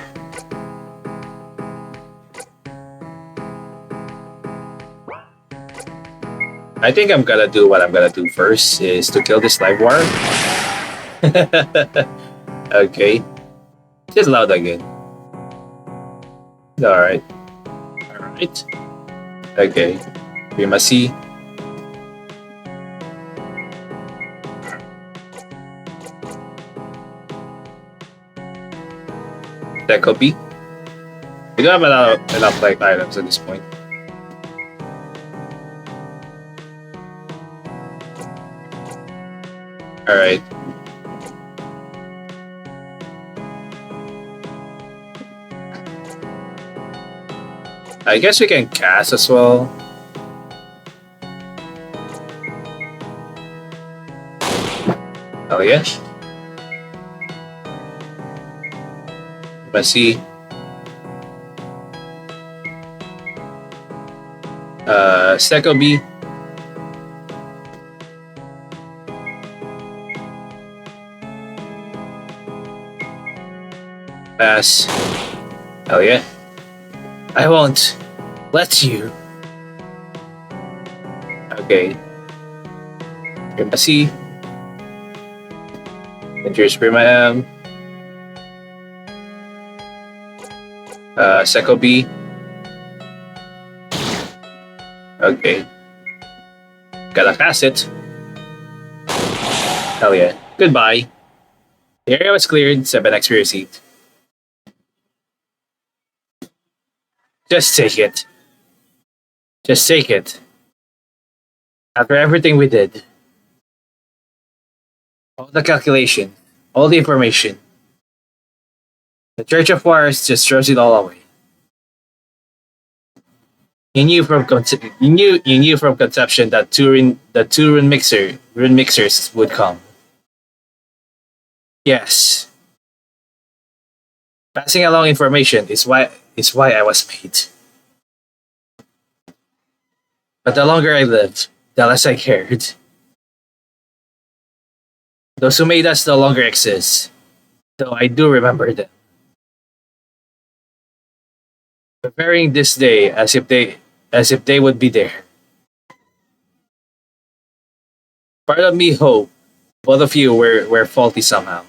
I think I'm gonna do what I'm gonna do first is to kill this live wire. Okay. Just loud again. Alright. Alright. Okay. We must see. That could be. We don't have enough like items at this point. Alright. I guess we can cast as well. Oh yeah. Let's see. Steko B. Pass. Hell yeah. I won't let you. Okay. Primacy. Injurious Prima M. Seko B. Okay. Gotta pass it. Hell yeah. Goodbye. The area was cleared. 7 XP received. Just take it. Just take it. After everything we did, all the calculation, all the information, the Church of Wars just throws it all away. You knew from you knew from conception that the two rune mixers would come. Yes. Passing along information is why I was made. But the longer I lived, the less I cared. Those who made us no longer exist, though I do remember them. Preparing this day as if they would be there. Part of me hope both of you were faulty somehow.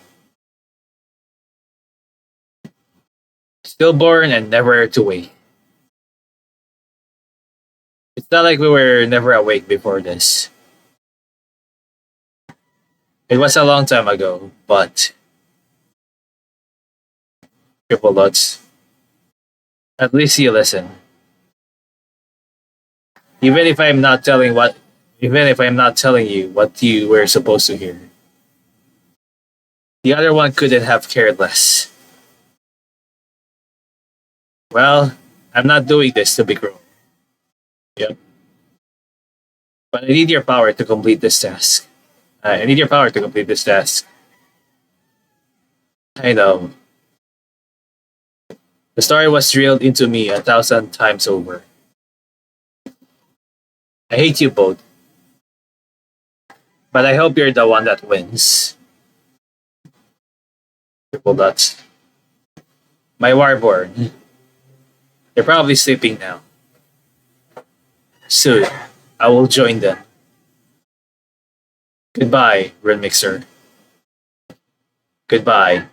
Stillborn and never to wake. It's not like we were never awake before this. It was a long time ago, but triple lots. At least you listen. Even if I'm not telling what even if I'm not telling you what you were supposed to hear. The other one couldn't have cared less. Well, I'm not doing this to be cruel. Yep. But I need your power to complete this task. I need your power to complete this task. I know. The story was drilled into me 1,000 times over. I hate you both. But I hope you're the one that wins. Triple dots. My Warborn. They're probably sleeping now. Soon, I will join them. Goodbye, Runemixer. Goodbye.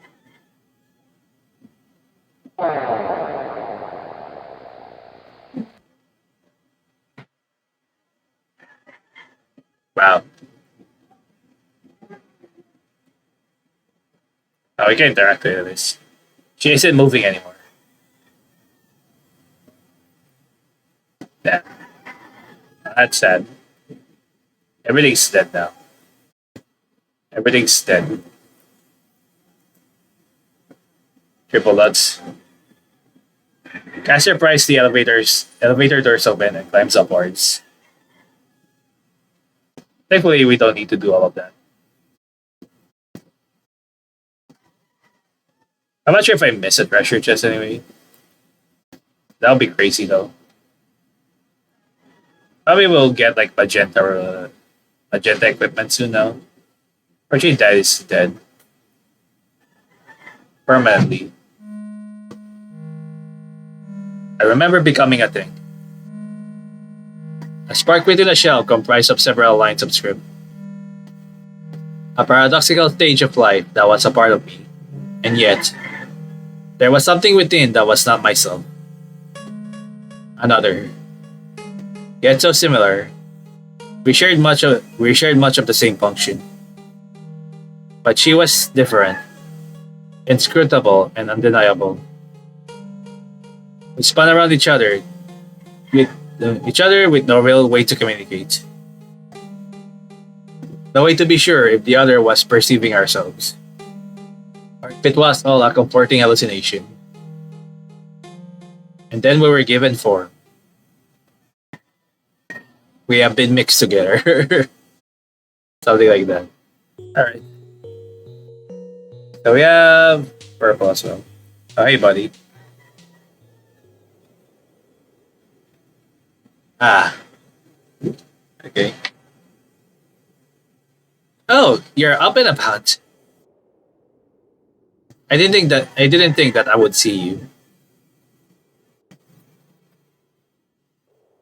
Wow. Oh, we can interact with this. She isn't moving anymore. Yeah, that's sad. Everything's dead now. Everything's dead. Triple dots. Caster price the elevator doors open and climbs upwards. Thankfully, we don't need to do all of that. I'm not sure if I miss a treasure chest anyway. That would be crazy though. Probably we'll get like magenta equipment soon now. Actually, that is dead permanently. I remember becoming a thing. A spark within a shell comprised of several lines of script. A paradoxical stage of life that was a part of me. And yet, there was something within that was not myself. Another. Yet so similar. We shared much of the same function. But she was different, inscrutable and undeniable. We spun around with each other with no real way to communicate. No way to be sure if the other was perceiving ourselves, or if it was all a comforting hallucination. And then we were given form. We have been mixed together. Something like that. Alright. So we have purple as well. Oh, hey, buddy. Ah, okay. Oh, you're up and about. I didn't think that I would see you.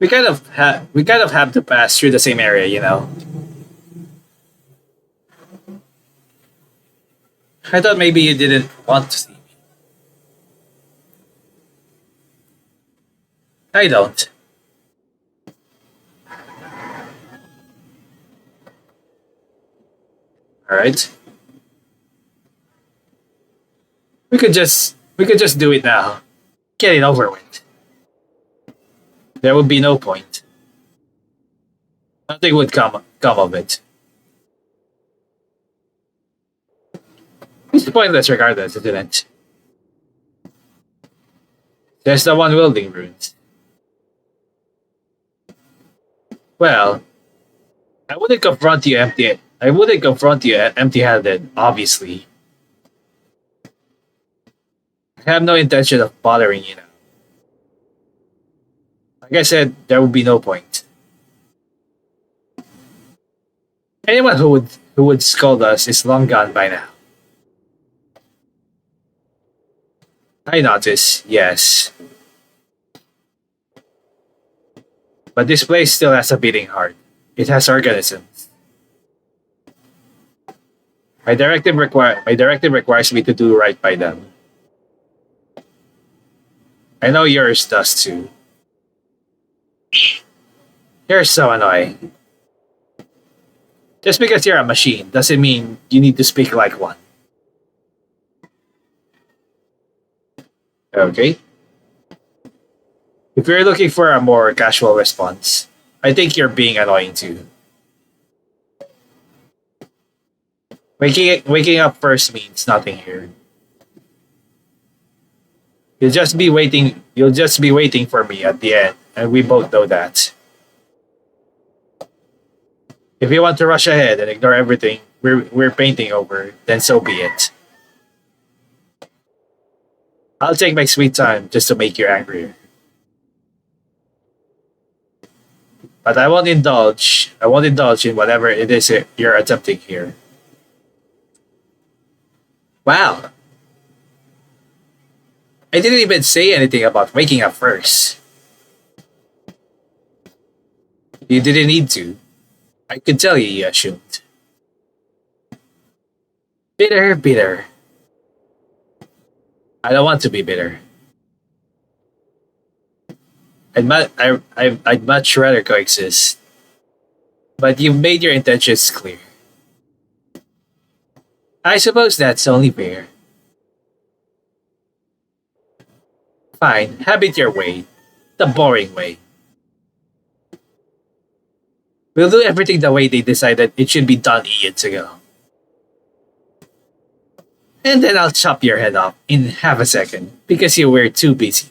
We kind of have to pass through the same area, you know. I thought maybe you didn't want to see me. I don't. All right. We could just do it now. Get it over with. There would be no point. Nothing would come of it. It's pointless regardless, isn't it? There's the one wielding runes. Well, I wouldn't confront you empty-handed, obviously. I have no intention of bothering you now. Like I said, there would be no point. Anyone who would scold us is long gone by now. I notice, yes. But this place still has a beating heart. It has organisms. My directive requires me to do right by them. I know yours does too. You're so annoying. Just because you're a machine doesn't mean you need to speak like one. Okay? If you're looking for a more casual response, I think you're being annoying too. Waking up first means nothing here. You'll just be waiting for me at the end, and we both know that. If you want to rush ahead and ignore everything we're painting over, then so be it. I'll take my sweet time just to make you angrier. But I won't indulge in whatever it is you're attempting here. Wow. I didn't even say anything about waking up first. You didn't need to. I could tell you assumed. Bitter, bitter. I don't want to be bitter. I'd much rather coexist. But you've made your intentions clear. I suppose that's only fair. Fine, have it your way. The boring way. We'll do everything the way they decided it should be done eons ago. And then I'll chop your head off in half a second because you were too busy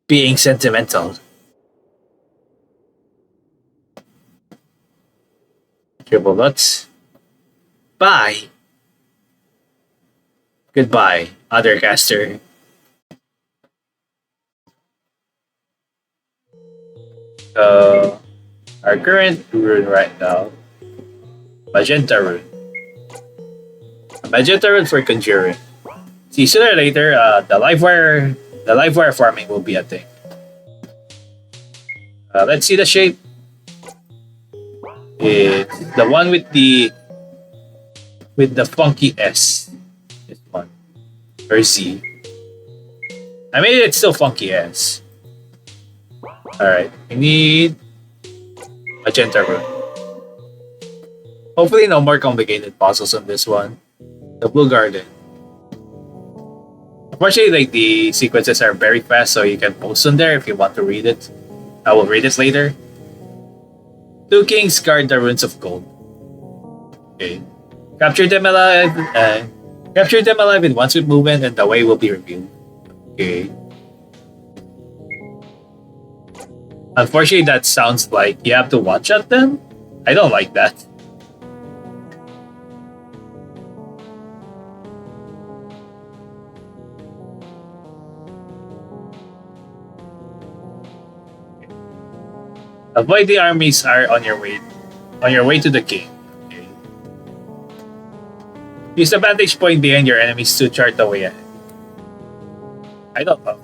being sentimental. Triple nuts. Bye. Goodbye, other caster. So, our current rune right now, Magenta rune. Magenta rune for conjuring. See, sooner or later, the live wire farming will be a thing. Let's see the shape. It's the one with the funky S. This one or Z. I mean, it's still funky S. All right, we need magenta rune. Hopefully, no more complicated puzzles on this one. The blue garden. Unfortunately, like the sequences are very fast, so you can post on there if you want to read it. I will read it later. Two kings guard the runes of gold. Okay. Capture them alive. Capture them alive in one sweep movement, and the way will be revealed. Okay. Unfortunately, that sounds like you have to one-shot them. I don't like that. Avoid the armies are on your way to the king. Okay. Use the vantage point behind your enemies to chart the way ahead. I don't know.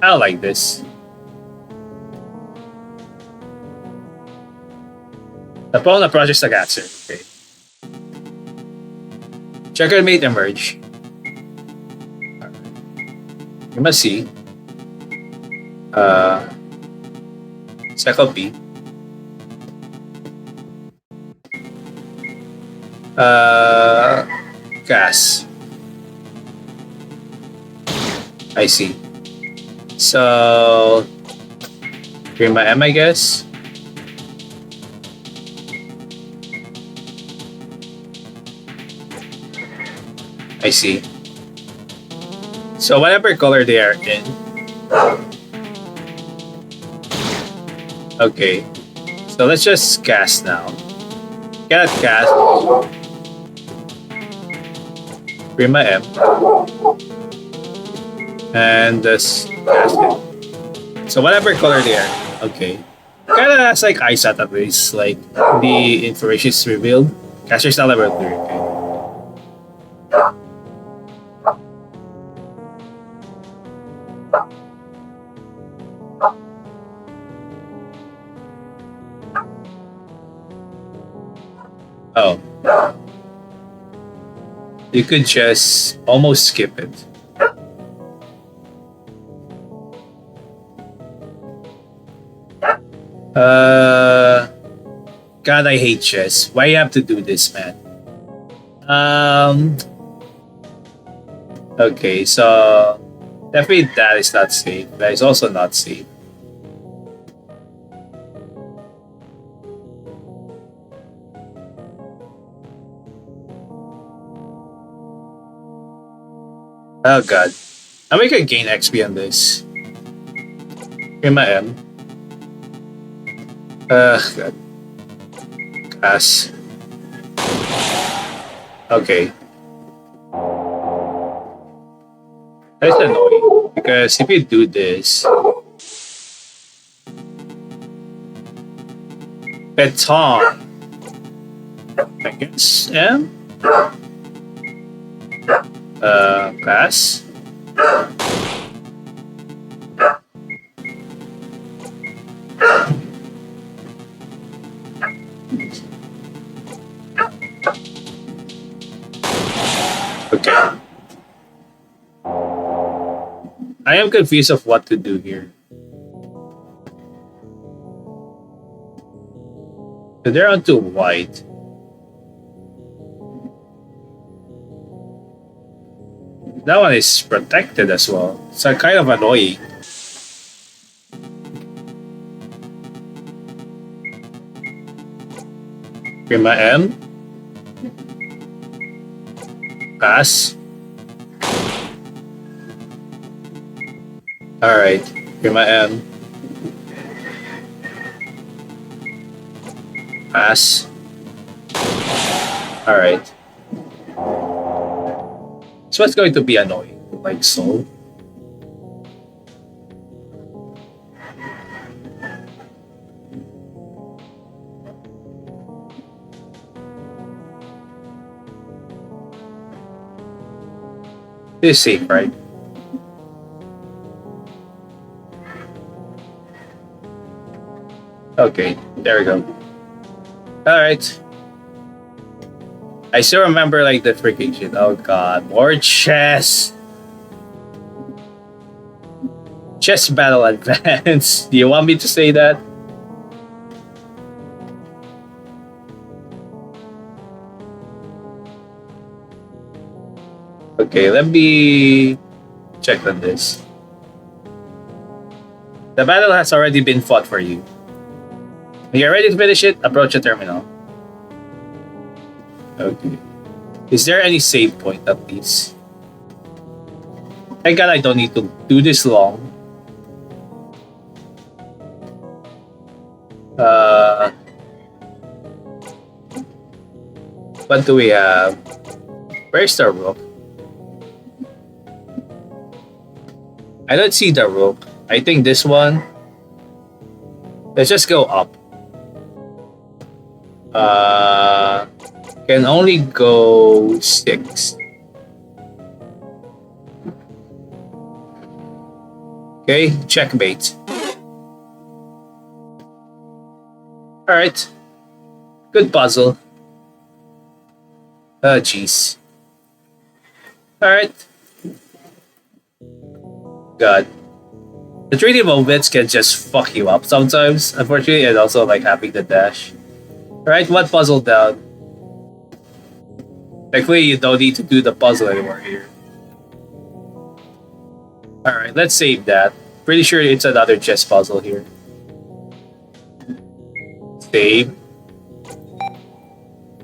I don't like this. The pawn approaches the caster. Okay. Checkermate emerge. You must see. Cycle P. Gas. I see. So, Prima M, I guess. I see. So, whatever color they are in. Okay. So, let's just cast now. Cannot cast. Prima M. And this cast it. So, whatever color they are. Okay. Kind of has like ISAT at least. Like, the information is revealed. Caster's not level 3. Okay. Oh. You could just almost skip it. God, I hate chess. Why you have to do this, man? Okay, so definitely that is not safe. That is also not safe. Oh god. And we can gain XP on this. Prima M. God. Pass. Okay. That's annoying. Because if you do this... Beton. I guess M? Pass. Okay. I am confused of what to do here. So they're on to white. That one is protected as well. So kind of annoying. Prima M. Pass. Alright. Prima M. Pass. Alright. So it's going to be annoying. Like so. This is safe, right? Okay, there we go. Alright. I still remember like the freaking shit. Oh god, more chess! Chess battle advance. Do you want me to say that? Okay, let me check on this. The battle has already been fought for you. When you're ready to finish it, approach the terminal. Okay. Is there any save point at least? Thank God I don't need to do this long. What do we have? Where's the rook? I don't see the rook. I think this one. Let's just go up. Can only go 6. Okay, checkmate. Alright. Good puzzle. Oh, jeez. Alright. God. The 3D moments can just fuck you up sometimes, unfortunately, and also like having the dash. Alright, one puzzle down. Thankfully, you don't need to do the puzzle anymore here. Alright, let's save that. Pretty sure it's another chess puzzle here. Save.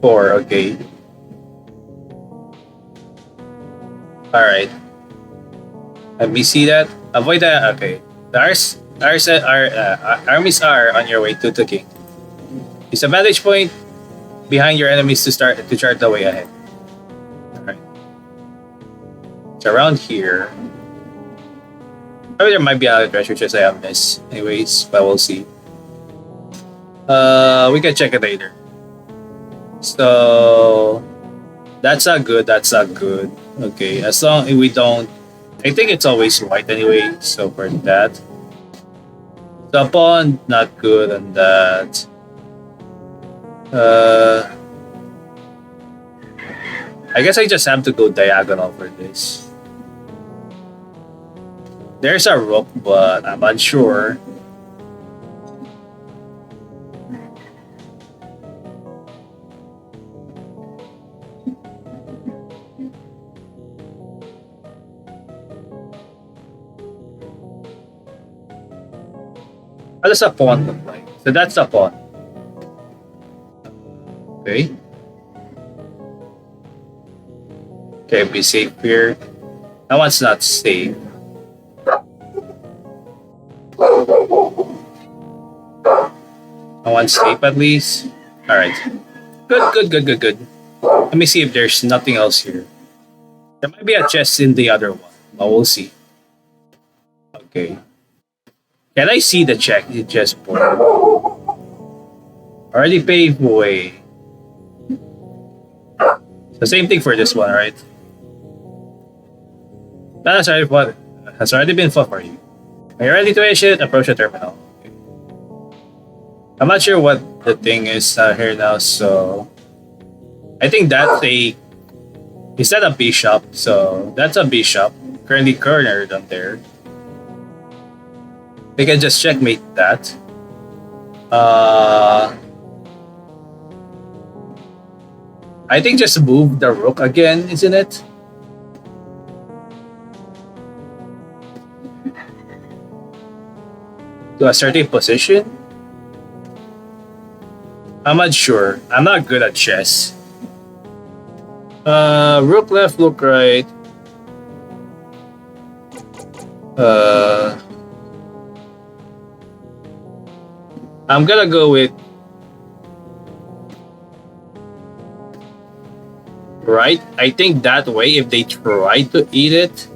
4, okay. Alright. Let me see that. Avoid that. Okay. Our armies are on your way to the king. Use a vantage point behind your enemies to chart the way ahead. Alright. It's around here. Probably there might be other treasure chests I have missed. Anyways, but we'll see. We can check it later. So that's not good. That's not good. Okay, as long as we don't. I think it's always white anyway. So for that, the pawn not good on that. I guess I just have to go diagonal for this. There's a rook, but I'm unsure. How does a pawn look like? So that's a pawn. Okay. Okay, be safe here. That one's not safe. That one's safe at least. Alright. Good. Let me see if there's nothing else here. There might be a chest in the other one, but we'll see. Okay. Can I see the chessboard? Already paved way. The same thing for this one, right? That has already been fought for you. Are you ready to finish it? Approach the terminal. Okay. I'm not sure what the thing is here now, so I think that's a. Is that a bishop? So that's a bishop currently cornered on there. We can just checkmate that. Uh, I think just move the rook again, isn't it? To a certain position? I'm not sure. I'm not good at chess. Rook left, rook right. Uh, I'm gonna go with right. I think that way, if they try to eat it,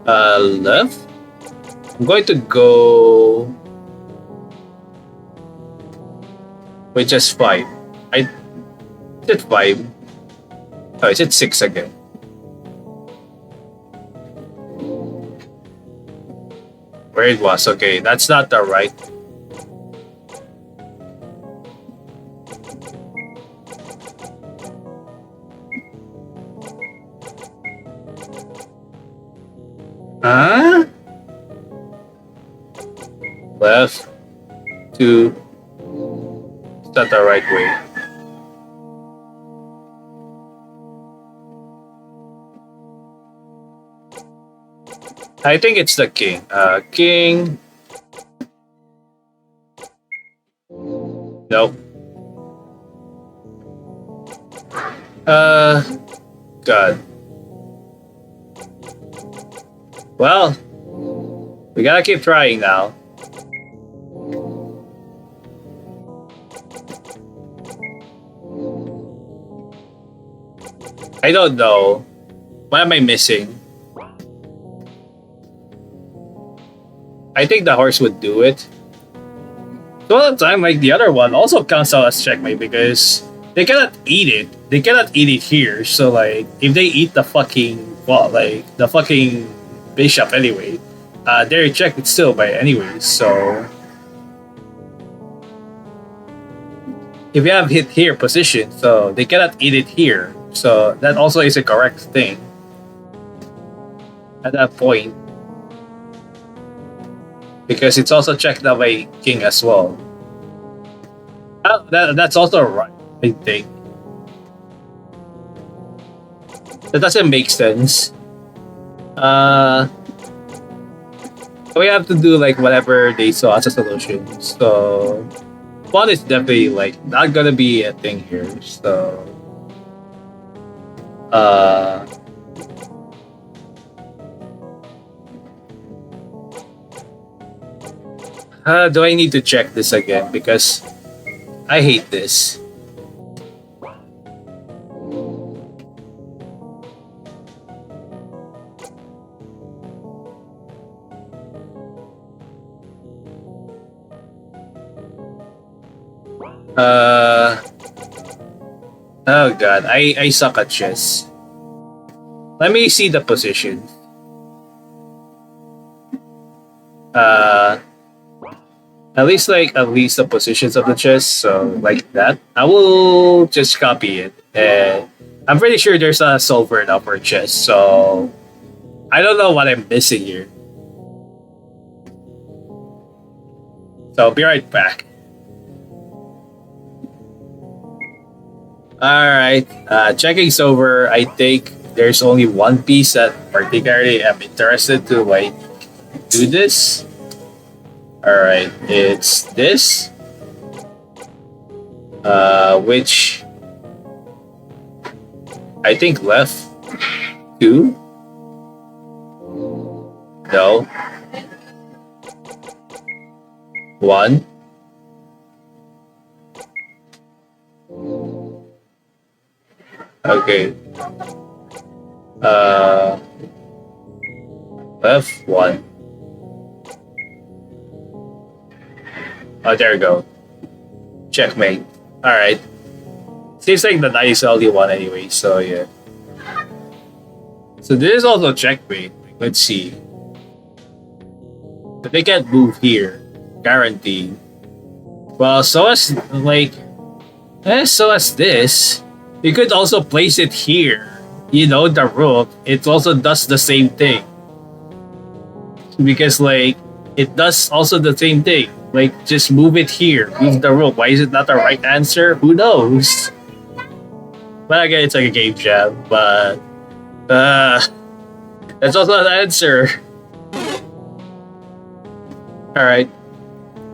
left. I'm going to go with just five. I did five. Oh, is it six again? Where it was? Okay, that's not the right. Huh? Left, two. It's not the right way. I think it's the king. King. Nope. God. Well, we gotta keep trying now. I don't know. What am I missing? I think the horse would do it. So all the time, like the other one also counts out as checkmate because they cannot eat it. They cannot eat it here. So like, if they eat the fucking the fucking bishop anyway, they're checked still by anyways. So if you have hit here position, so they cannot eat it here. So that also is a correct thing at that point. Because it's also checked out by king as well. That's also right, I think. That doesn't make sense. We have to do like whatever they saw as a solution. So pawn is definitely like not gonna be a thing here. So do I need to check this again? Because I hate this. Oh god, I suck at chess. Let me see the position. At least the positions of the chess, so like that. I will just copy it. And I'm pretty sure there's a solver in upper chess, so I don't know what I'm missing here. So I'll be right back. Alright, checking's over. I think there's only one piece that particularly I'm interested to like do this. Alright, it's this. Which I think left two. No. One. Okay. Left one. Oh, there we go. Checkmate. Alright. Seems like the knight is the only one anyway, so yeah. So this is also checkmate. Let's see. But they can't move here. Guaranteed. Well, so as like so as this, you could also place it here. You know, the rook, it also does the same thing. Because like it does also the same thing. Like, just move it here, move the rope. Why is it not the right answer? Who knows? But again, it's like a game jam. But uh, that's also an answer. All right,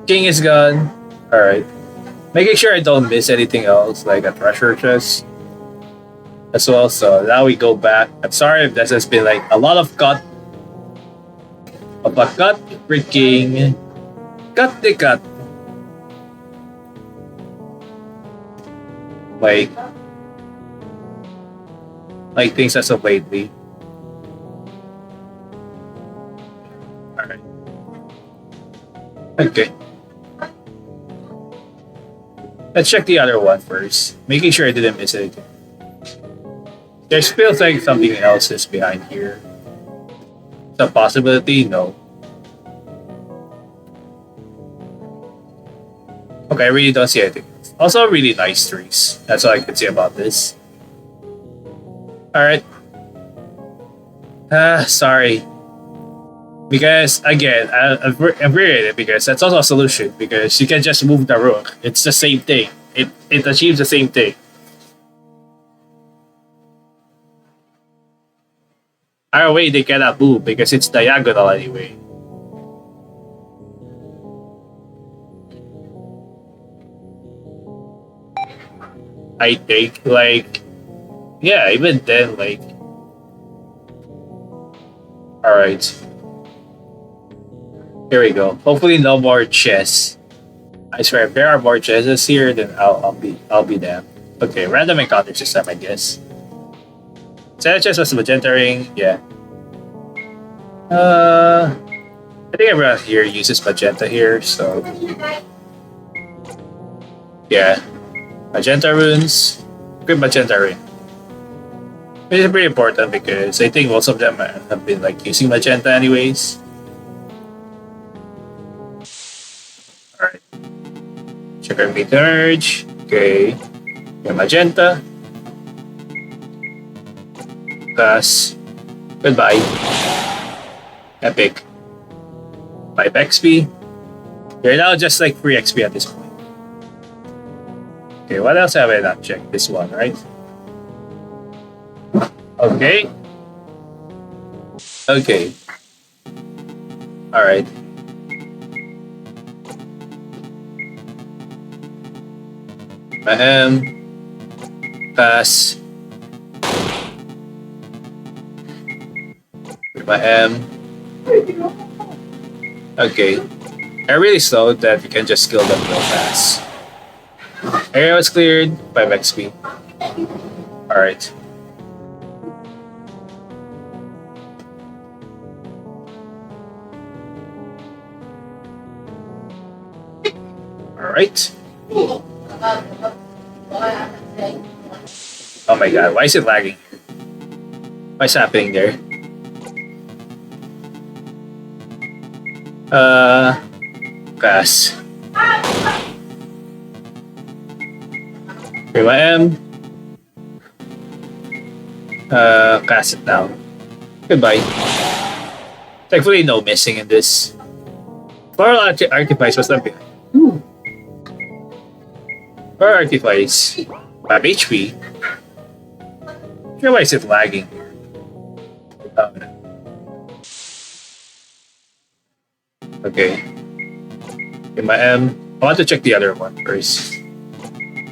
king is gone. All right, making sure I don't miss anything else, like a treasure chest as well. So now we go back. I'm sorry if this has been like a lot of cut freaking cut the cut. Like things as of lately. All right. Okay. Let's check the other one first, making sure I didn't miss anything. There feels like something else is behind here. It's a possibility, no. Okay, I really don't see anything. Also, really nice trees. That's all I can say about this. Alright. Sorry. Because, again, I'm infuriated because that's also a solution. Because you can just move the rook. It's the same thing. It achieves the same thing. Either way, they cannot move because it's diagonal anyway. I think, like, yeah, even then, like, alright. Here we go. Hopefully, no more chess. I swear, if there are more chesses here, then I'll be damned. Okay, random encounter system, I guess. Set chess was magenta ring, yeah. I think everyone here uses magenta here, so yeah. Magenta runes, good magenta ring. It's pretty important because I think most of them have been like using magenta anyways. Alright. Check our meter urge. Okay. Yeah, magenta. Pass. Goodbye. Epic. 5 XP. You're now just like free XP at this point. Okay, what else have I not checked? This one, right? Okay. Okay. Alright. Pass. Okay. I really slow that you can just kill them real fast. Area was cleared. 5 XP. Alright. Alright. Oh my god, why is it lagging? What's happening there? Pass. Here I am. Cast it now. Goodbye. Thankfully, no missing in this. Floral Artifice was not behind. Floral Artifice. 5 HP. Why is it lagging? Oh, no. Okay. In my I want to check the other one first.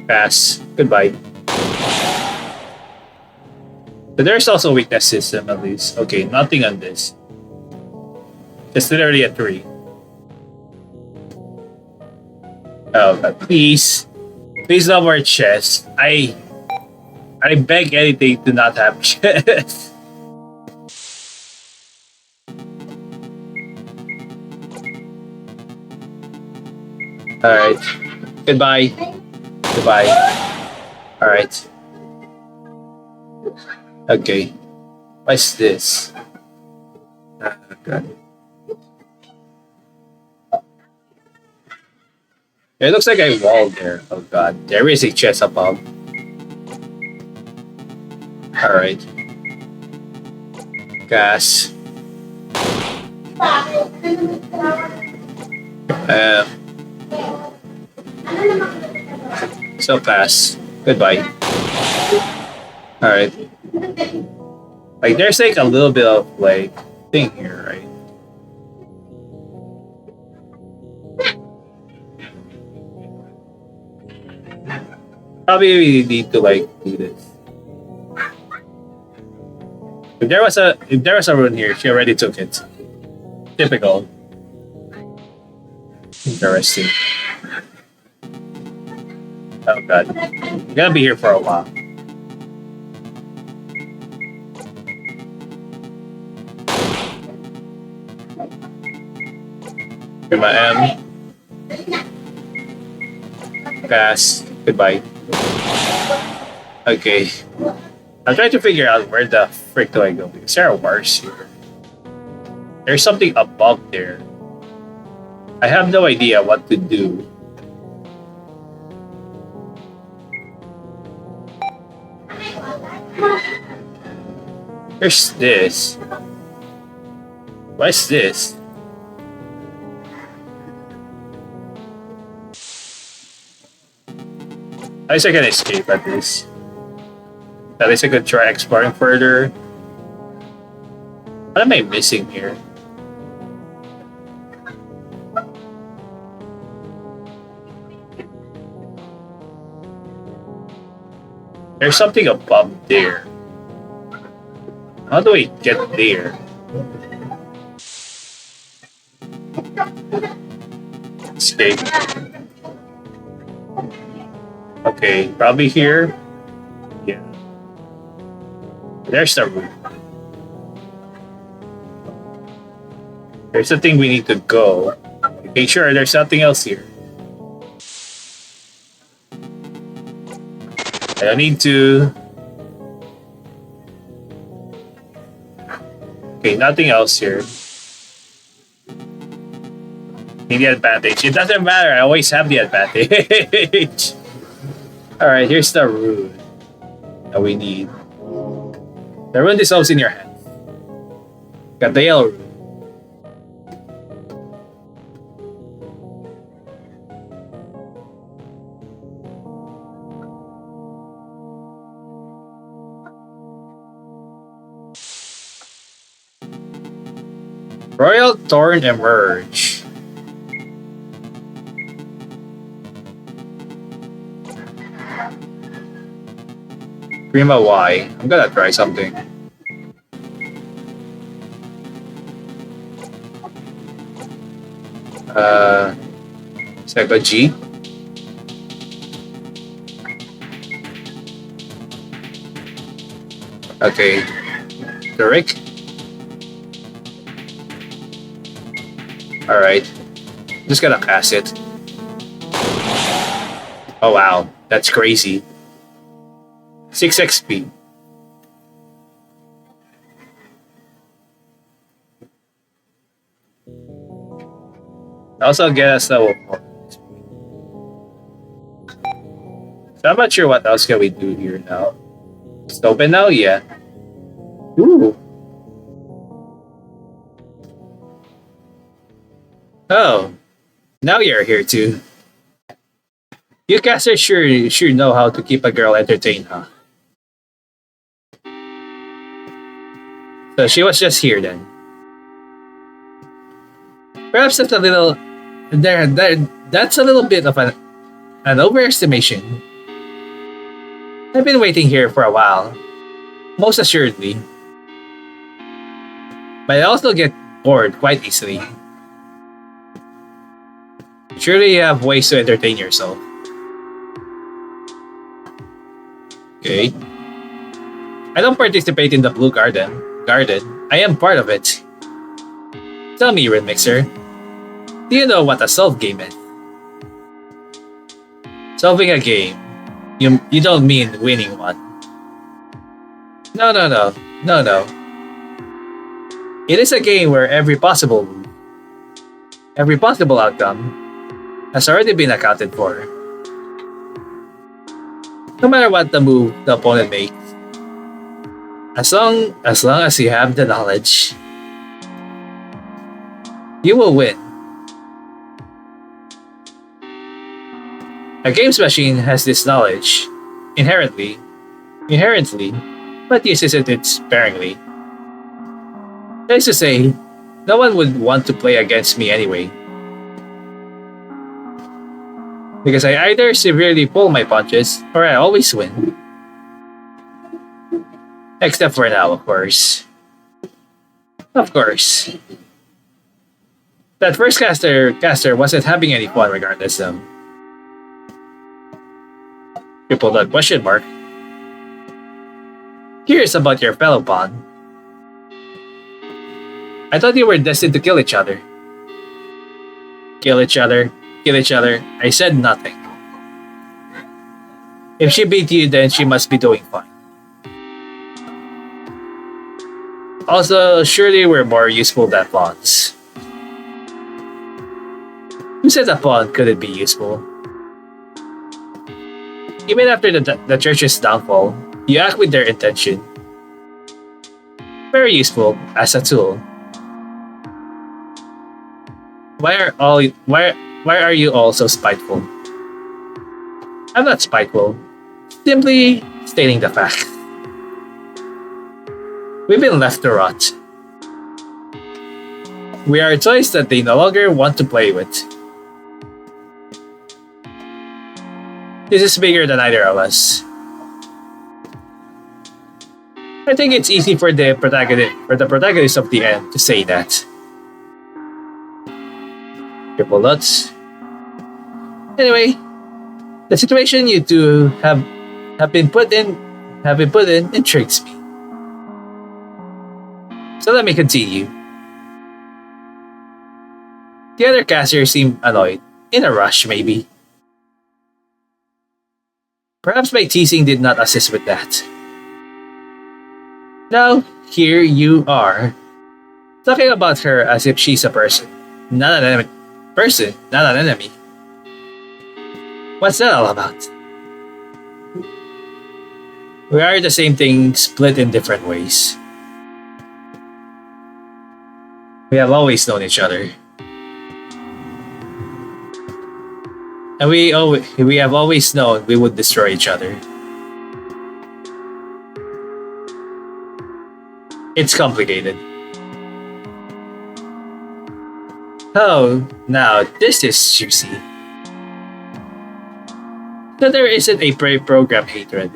Pass. Goodbye. But there's also weakness system at least. Okay, nothing on this. Just literally a 3. Oh god, please. Please no more chest. I beg anything to not have chest. Alright. Goodbye. Goodbye. Alright. Okay. What's this? Oh, God. It looks like I walled there. Oh god. There is a chest above. Alright. Gas. Uh, so fast. Goodbye. Alright. Like, there's like a little bit of like thing here, right? Probably we need to like do this. If there was a rune here, she already took it. Typical. Interesting. Oh god. We're gonna be here for a while. Here I am. Pass. Goodbye. Okay. I'm trying to figure out where the frick do I go because there are wars here. There's something above there. I have no idea what to do. There's this. What's this? At least I can escape at least. At least I could try exploring further. What am I missing here? There's something above there. How do I get there? Escape. Okay, probably here. Yeah. There's the room. There's the thing we need to go. Okay, sure, there's something else here. I don't need to. Okay, nothing else here. Need the advantage. It doesn't matter, I always have the advantage. Alright, here's the rune that we need. The rune dissolves in your hand. Got the yellow rune. Royal Thorn emerge. Prima Y. I'm gonna try something. Second G. Okay. Derek. Alright. Just gonna cast it. Oh wow. That's crazy. 6 XP. Also get us level 4. So I'm not sure what else can we do here now. It's open now? Yeah. Ooh. Oh. Now you're here too. You casters sure know how to keep a girl entertained, huh? So she was just here then. Perhaps that's a little that's a little bit of an overestimation. I've been waiting here for a while. Most assuredly. But I also get bored quite easily. Surely you have ways to entertain yourself. Okay. I don't participate in the Blue Garden. I am part of it. Tell me, Runemixer, do you know what a solve game is? Solving a game. You don't mean winning one. No. It is a game where every possible outcome has already been accounted for. No matter what the move the opponent makes, as long as you have the knowledge, you will win. A games machine has this knowledge, inherently, but uses it sparingly. That is to say, no one would want to play against me anyway, because I either severely pull my punches or I always win. Except for now, of course. Of course. That first caster wasn't having any fun regardless though. Triple dot question mark. Curious about your fellow pawn. I thought you were destined to kill each other. Kill each other. Kill each other. I said nothing. If she beat you, then she must be doing fine. Also, surely we're more useful than pawns. Who said a pawn couldn't be useful? Even after the church's downfall, you act with their intention. Very useful as a tool. Why are you all so spiteful? I'm not spiteful. Simply stating the fact. We've been left to rot. We are toys that they no longer want to play with. This is bigger than either of us. I think it's easy for the protagonist of the end to say that. Triple nuts. Anyway, the situation you two have been put in intrigues me. So let me continue. The other casters seem annoyed, in a rush maybe. Perhaps my teasing did not assist with that. Now, here you are, talking about her as if she's a person, not an enemy. Not an enemy. What's that all about? We are the same thing, split in different ways. We have always known each other. And we have always known we would destroy each other. It's complicated. Oh, now this is juicy. So there isn't a pre-programmed hatred.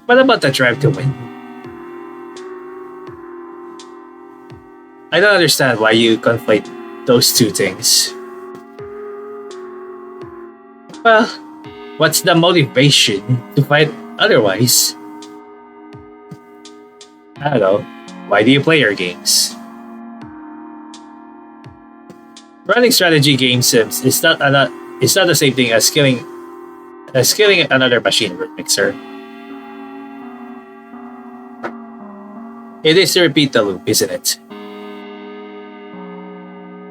What about the drive to win? I don't understand why you conflate those two things. Well, what's the motivation to fight otherwise? I don't know. Why do you play your games? Running strategy game sims is not the same thing as killing another machine mixer. It is to repeat the loop, isn't it?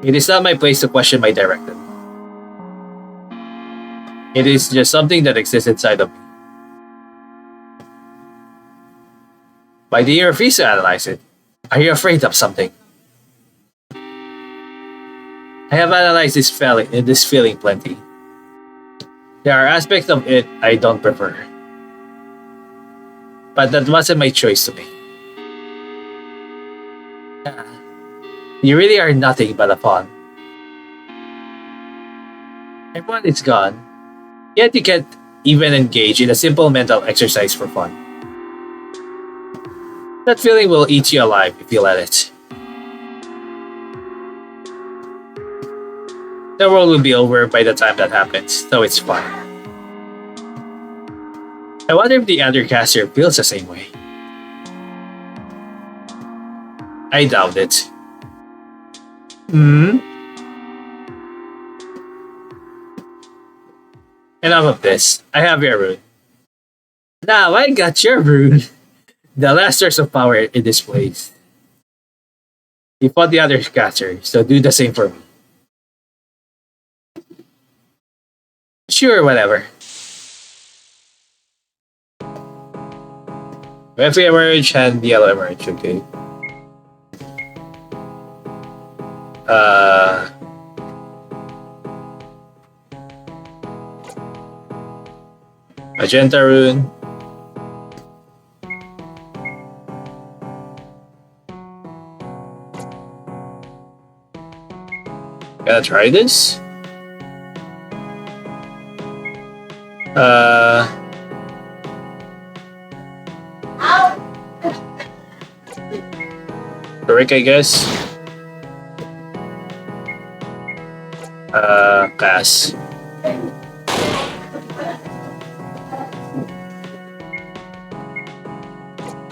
It is not my place to question my directive. It is just something that exists inside of me. Why do you refuse to analyze it? Are you afraid of something? I have analyzed this feeling plenty. There are aspects of it I don't prefer. But that wasn't my choice to make. You really are nothing but a pawn. Everyone is gone, yet you can't even engage in a simple mental exercise for fun. That feeling will eat you alive if you let it. The world will be over by the time that happens, so it's fine. I wonder if the other caster feels the same way. I doubt it. Hmm? Enough of this. I have your rune. Now I got your rune. The last source of power in this place. You fought the other caster, so do the same for me. Sure, whatever. If we emerge and the yellow emerge, okay. Magenta rune. Gotta try this. Uh, Rick, I guess. Cass.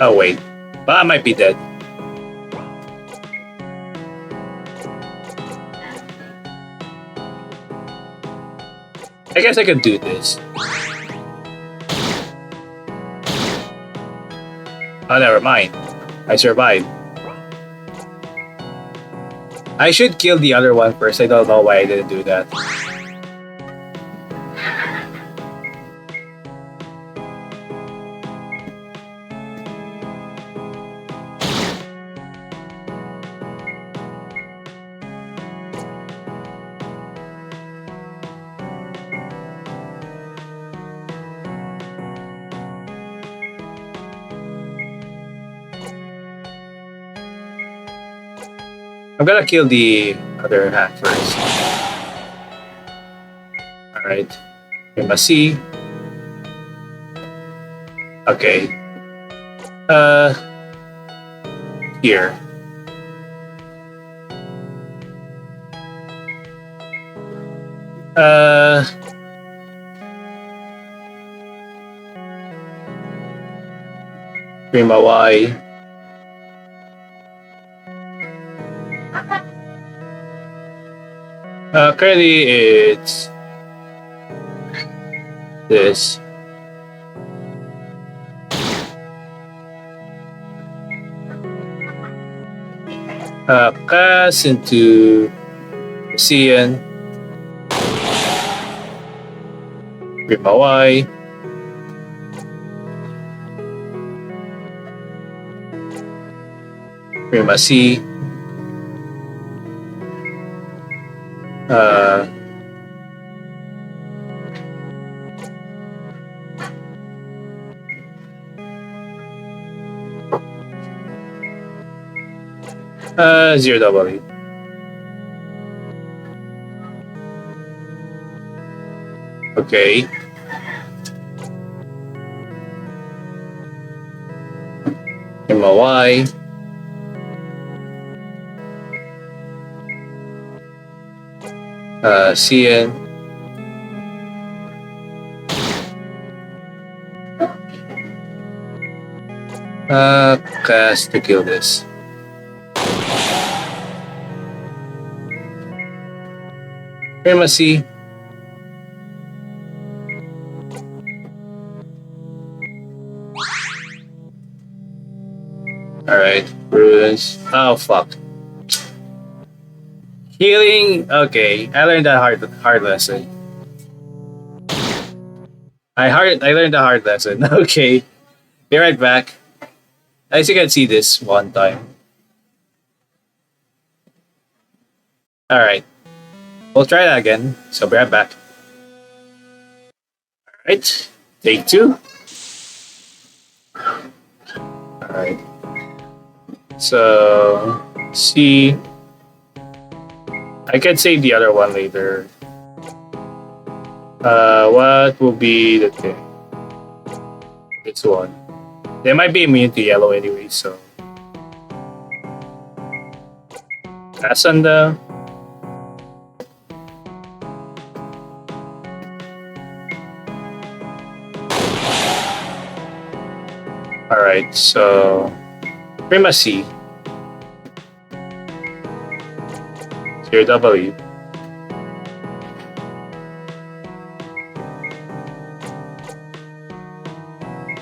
Oh wait, but I might be dead. I guess I could do this. Oh, never mind. I survived. I should kill the other one first. I don't know why I didn't do that. I'm gonna kill the other half first. Alright. C. Okay. Here. Uh, Prima Y. Currently it's this. Cast into Cian. Prima Y. Prima C. Uh, 0W. Okay. Prima Y. CN. Cast to kill this. Prima C. Alright, ruins. Oh fuck. Healing. Okay, I learned that hard lesson. I learned a hard lesson. Okay, be right back. As you can see this one time. Alright, we'll try that again. So be right back. Alright, take two. Alright. So C. I can save the other one later. What will be the thing? This one. They might be immune to yellow anyway, so. That's on the. Alright, so. Prima C. 0W.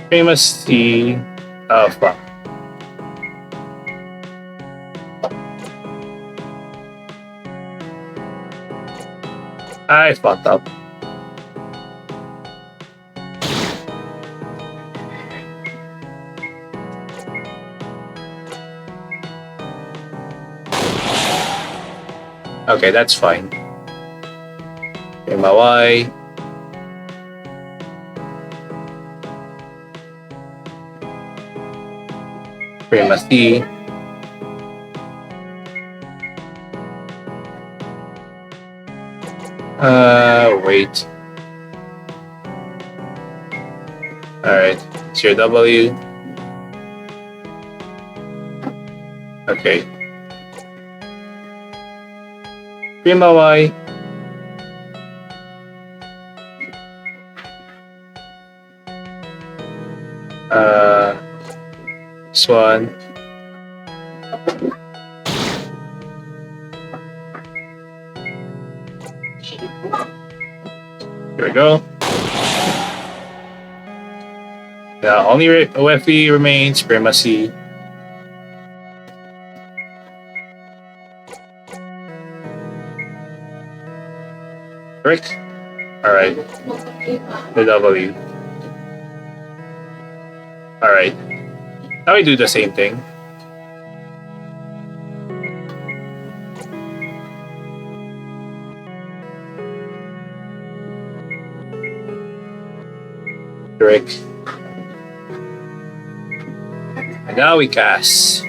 Prima C. Oh, fuck. I fucked up. Okay, that's fine. Prima Y. Primacy. Wait. Alright. It's your W. Okay. Prima Y. Uh, Swan. Here we go. Now only OFE remains Primacy. Correct? Alright. The W. Alright. Now we do the same thing. Correct. And now we cast.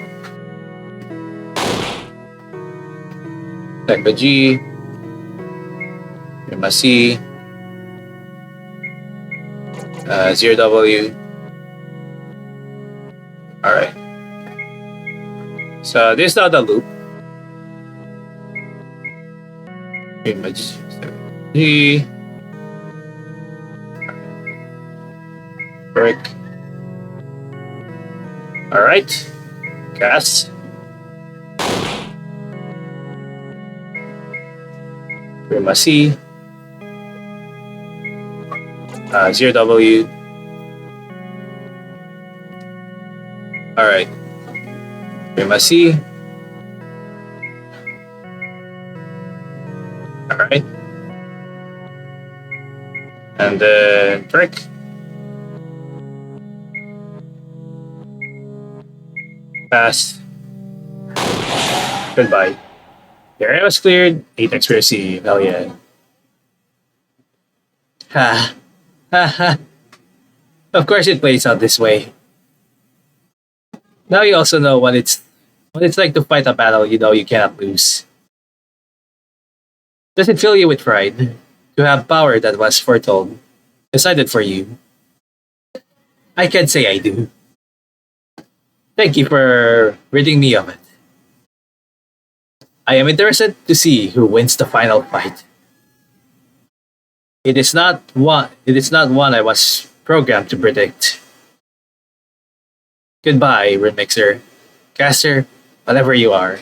Tekba G. Primacy. 0W. Alright. So this is not a loop. Image G. Brick. Alright. Cast. Primacy. 0W. Alright. Primacy. Alright. And then Brick. Pass. Goodbye. The area was cleared. 8 XP. Hell yeah. Ha. Ha ha. Of course it plays out this way. Now you also know what it's like to fight a battle you know you cannot lose. Does it fill you with pride to have power that was foretold, decided for you? I can't say I do. Thank you for ridding me of it. I am interested to see who wins the final fight. It is not one I was programmed to predict. Goodbye, Remixer. Caster, whatever you are.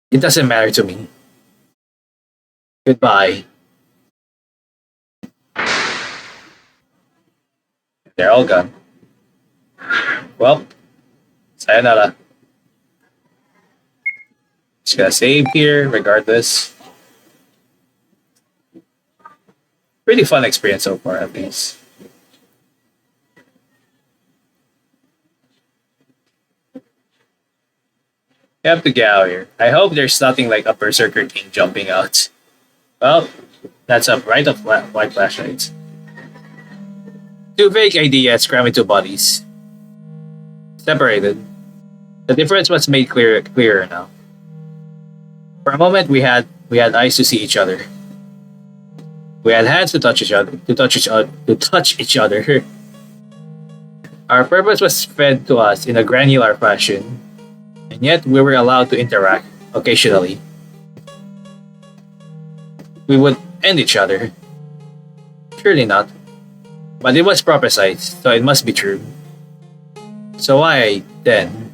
It doesn't matter to me. Goodbye. They're all gone. Well, sayonara. Just gonna save here, regardless. Pretty fun experience so far, at least. You have to get out here. I hope there's nothing like a Berserker King jumping out. Well, that's up right of white flashlights. Two fake ideas crammed into bodies. Separated. The difference was made clearer now. For a moment we had eyes to see each other. We had hands to touch each other. Our purpose was fed to us in a granular fashion, and yet we were allowed to interact occasionally. We would end each other. Surely not. But it was prophesied, so it must be true. So why, then?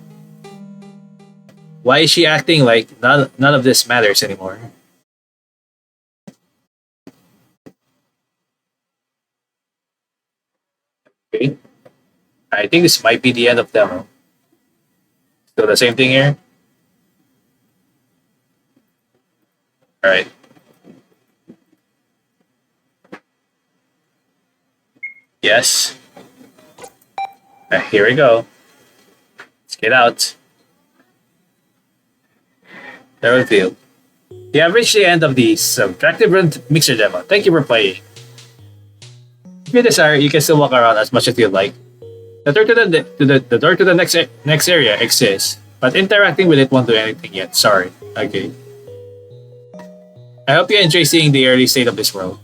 Why is she acting like none of this matters anymore? Okay. I think this might be the end of demo. Still the same thing here? Alright. Yes. Here we go. Let's get out. The reveal. You have reached the end of the Subtractive Runemixer demo. Thank you for playing. If you desire, you can still walk around as much as you'd like. The door to the next area exists, but interacting with it won't do anything yet. Sorry. Okay. I hope you enjoy seeing the early state of this world.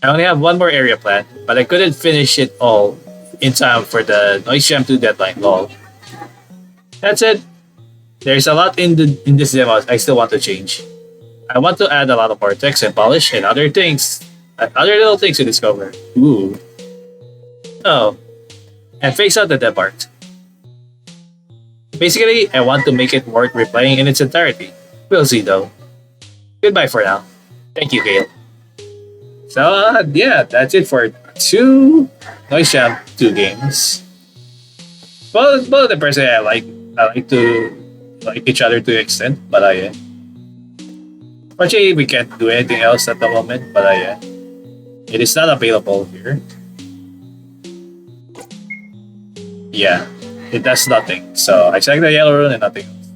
I only have one more area planned, but I couldn't finish it all in time for the Noise Jam 2 deadline. Lol. That's it. There's a lot in this demo I still want to change. I want to add a lot of more text and polish and other things, other little things to discover. Ooh. Oh, and face out the dev art. Basically, I want to make it worth replaying in its entirety. We'll see though. Goodbye for now. Thank you, Gail. So yeah, that's it for two Noise Jam 2 games. Both the person I like to like each other to an extent, but unfortunately we can't do anything else at the moment. But it is not available here. Yeah, it does nothing. So I checked the yellow rune and nothing else.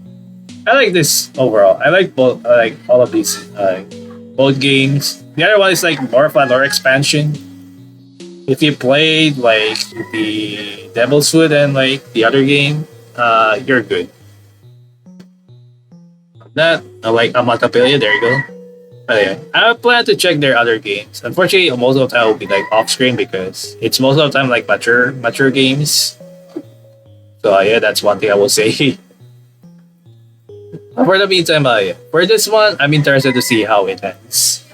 I like this overall. I like both. I like all of these both games. The other one is like more of a lore expansion. If you played like the Devil's Food and like the other game, you're good. That like Ommatophilia, there you go. But yeah, I plan to check their other games. Unfortunately, most of the time will be like off screen because it's most of the time like mature games. So yeah, that's one thing I will say. For the meantime, for this one, I'm interested to see how it ends.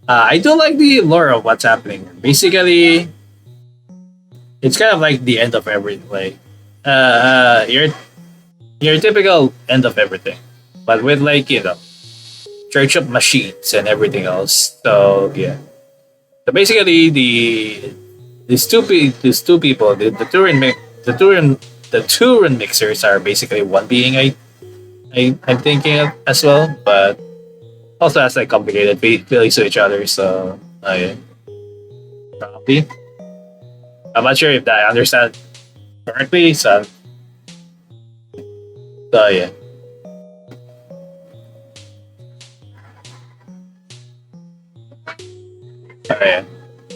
I do like the lore of what's happening. Basically, it's kind of like the end of everything. Like, your typical end of everything, but with like church of machines and everything else. So yeah. So basically, these two people, the two run mixers are basically one being I'm thinking of as well, but also has like complicated feelings to each other. So yeah. Probably. I'm not sure if I understand correctly. So yeah. Yeah.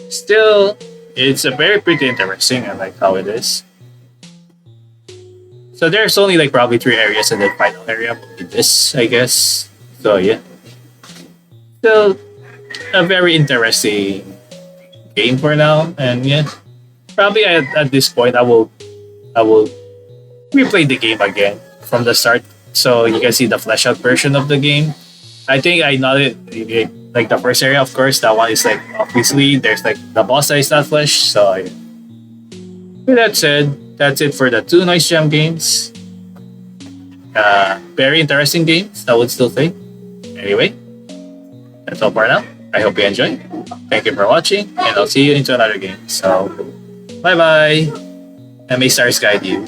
Still, it's a very pretty interesting. I like how it is. So there's only like probably three areas, and the final area will be this, I guess. So yeah. Still, a very interesting game for now, and yeah, probably at this point I will replay the game again from the start, so you can see the flesh out version of the game. I think I know it. Like the first area, of course, that one is like obviously there's like the boss that is not flesh. So yeah. With that said, that's it for the two Noise Jam games. Very interesting games, I would still say. Anyway, that's all for now. I hope you enjoyed. Thank you for watching, and I'll see you into another game. So, bye bye, and may stars guide you.